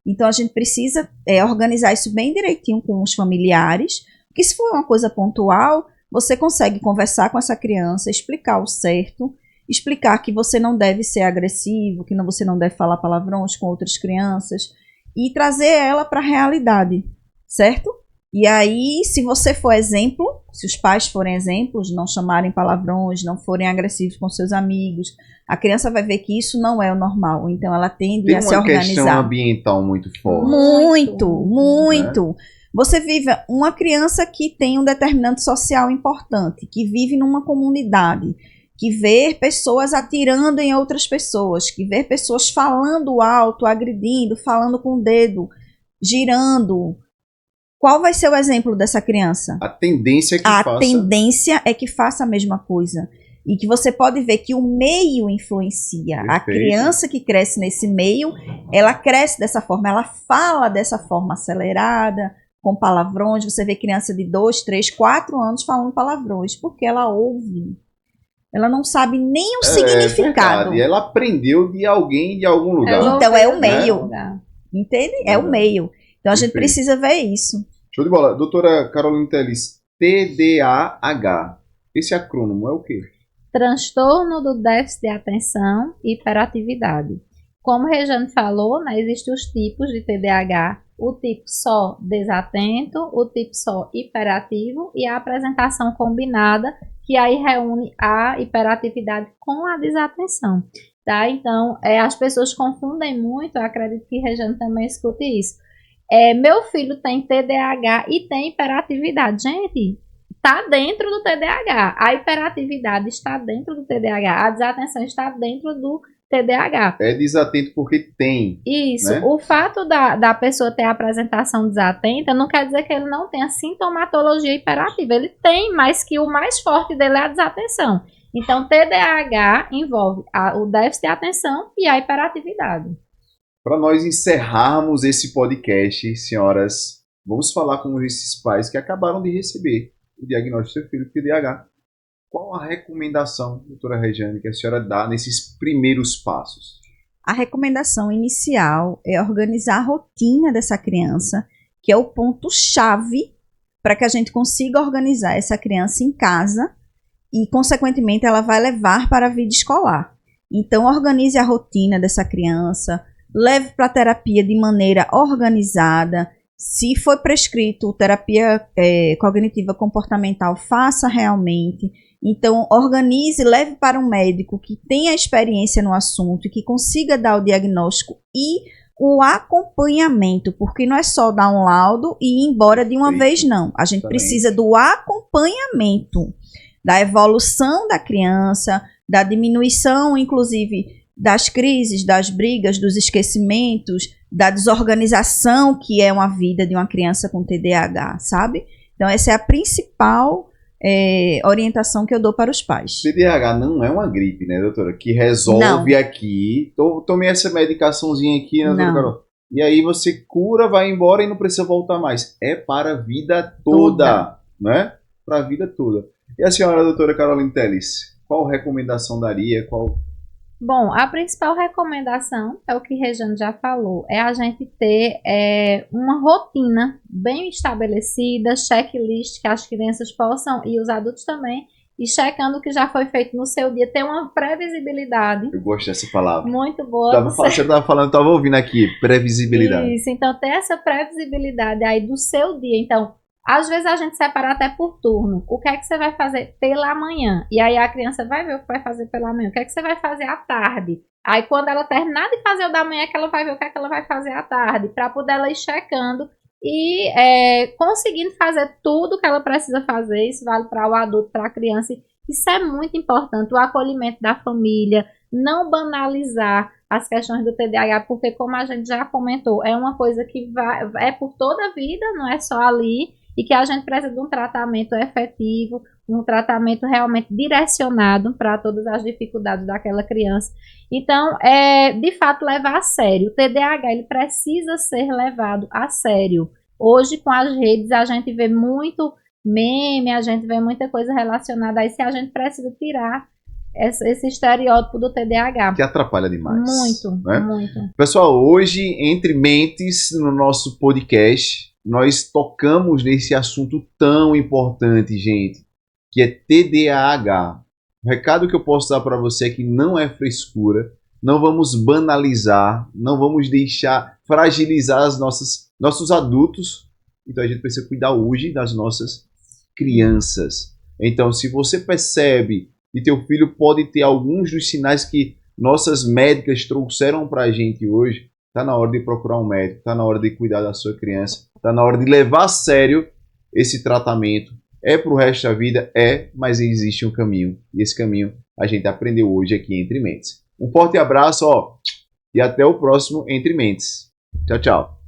Então, a gente precisa organizar isso bem direitinho com os familiares, porque se for uma coisa pontual, você consegue conversar com essa criança, explicar o certo, explicar que você não deve ser agressivo, que você não deve falar palavrões com outras crianças, e trazer ela para a realidade, certo? E aí, se você for exemplo, se os pais forem exemplos, não chamarem palavrões, não forem agressivos com seus amigos, a criança vai ver que isso não é o normal. Então, ela tende a se organizar. Tem uma questão ambiental muito forte. Muito. Você vive uma criança que tem um determinante social importante, que vive numa comunidade, que vê pessoas atirando em outras pessoas, que vê pessoas falando alto, agredindo, falando com o dedo, girando. Qual vai ser o exemplo dessa criança? A tendência é que faça a mesma coisa. E que você pode ver que o meio influencia. Perfeito. A criança que cresce nesse meio, ela cresce dessa forma, ela fala dessa forma acelerada, com palavrões. Você vê criança de 2, 3, 4 anos falando palavrões, porque ela ouve. Ela não sabe nem o significado. Verdade. Ela aprendeu de alguém de algum lugar. Então é o meio. Lugar. Entende? É o meio. Então a gente Perfeito. precisa ver isso. Show de bola. Doutora Carolina Teles, TDAH. Esse acrônimo é o quê? Transtorno do déficit de atenção e hiperatividade. Como o Rejane falou, né, existem os tipos de TDAH, o tipo só desatento, o tipo só hiperativo e a apresentação combinada, que aí reúne a hiperatividade com a desatenção. Tá? Então, as pessoas confundem muito, eu acredito que Rejane também escute isso. Meu filho tem TDAH e tem hiperatividade. Gente, está dentro do TDAH. A hiperatividade está dentro do TDAH. A desatenção está dentro do TDAH. É desatento porque tem. Isso. Né? O fato da pessoa ter a apresentação desatenta não quer dizer que ele não tenha sintomatologia hiperativa. Ele tem, mas que o mais forte dele é a desatenção. Então, TDAH envolve o déficit de atenção e a hiperatividade. Para nós encerrarmos esse podcast, senhoras, vamos falar com esses pais que acabaram de receber o diagnóstico do seu filho com TDAH. Qual a recomendação, doutora Rejane, que a senhora dá nesses primeiros passos? A recomendação inicial é organizar a rotina dessa criança, que é o ponto-chave para que a gente consiga organizar essa criança em casa e, consequentemente, ela vai levar para a vida escolar. Então, organize a rotina dessa criança, leve para a terapia de maneira organizada. Se for prescrito terapia cognitiva comportamental, faça realmente. Então, organize, leve para um médico que tenha experiência no assunto e que consiga dar o diagnóstico e o acompanhamento, porque não é só dar um laudo e ir embora de uma vez, não. A gente precisa do acompanhamento, da evolução da criança, da diminuição, inclusive, das crises, das brigas, dos esquecimentos, da desorganização que é uma vida de uma criança com TDAH, sabe? Então, essa é a principal orientação que eu dou para os pais. TDAH não é uma gripe, né, doutora? Que resolve aqui. Tomei essa medicaçãozinha aqui, né, doutora Carol? E aí você cura, vai embora e não precisa voltar mais. É para a vida toda, né? Para a vida toda. E a senhora, doutora Carolina Teles, qual recomendação daria? Bom, a principal recomendação, é o que Rejane já falou, é a gente ter uma rotina bem estabelecida, checklist, que as crianças possam, e os adultos também, e checando o que já foi feito no seu dia, ter uma previsibilidade. Eu gosto dessa palavra. Muito boa. Você estava falando, eu estava ouvindo aqui, previsibilidade. Isso, então ter essa previsibilidade aí do seu dia. Então, às vezes a gente separa até por turno. O que é que você vai fazer pela manhã? E aí a criança vai ver o que vai fazer pela manhã. O que é que você vai fazer à tarde? Aí quando ela terminar de fazer o da manhã, que ela vai ver o que é que ela vai fazer à tarde. Para poder ela ir checando e conseguindo fazer tudo que ela precisa fazer. Isso vale para o adulto, para a criança. Isso é muito importante. O acolhimento da família. Não banalizar as questões do TDAH, porque como a gente já comentou, é uma coisa que é por toda a vida, não é só ali. E que a gente precisa de um tratamento efetivo, um tratamento realmente direcionado para todas as dificuldades daquela criança. Então, de fato, levar a sério. O TDAH, ele precisa ser levado a sério. Hoje, com as redes, a gente vê muito meme, a gente vê muita coisa relacionada a isso, e a gente precisa tirar esse estereótipo do TDAH. Que atrapalha demais. Muito, né? muito. Pessoal, hoje, Entre Mentes, no nosso podcast, nós tocamos nesse assunto tão importante, gente, que é TDAH. O recado que eu posso dar para você é que não é frescura, não vamos banalizar, não vamos deixar fragilizar nossos adultos. Então a gente precisa cuidar hoje das nossas crianças. Então, se você percebe que teu filho pode ter alguns dos sinais que nossas médicas trouxeram para a gente hoje, está na hora de procurar um médico, está na hora de cuidar da sua criança, está na hora de levar a sério esse tratamento. É para o resto da vida? Mas existe um caminho. E esse caminho a gente aprendeu hoje aqui Entre Mentes. Um forte abraço, e até o próximo Entre Mentes. Tchau, tchau.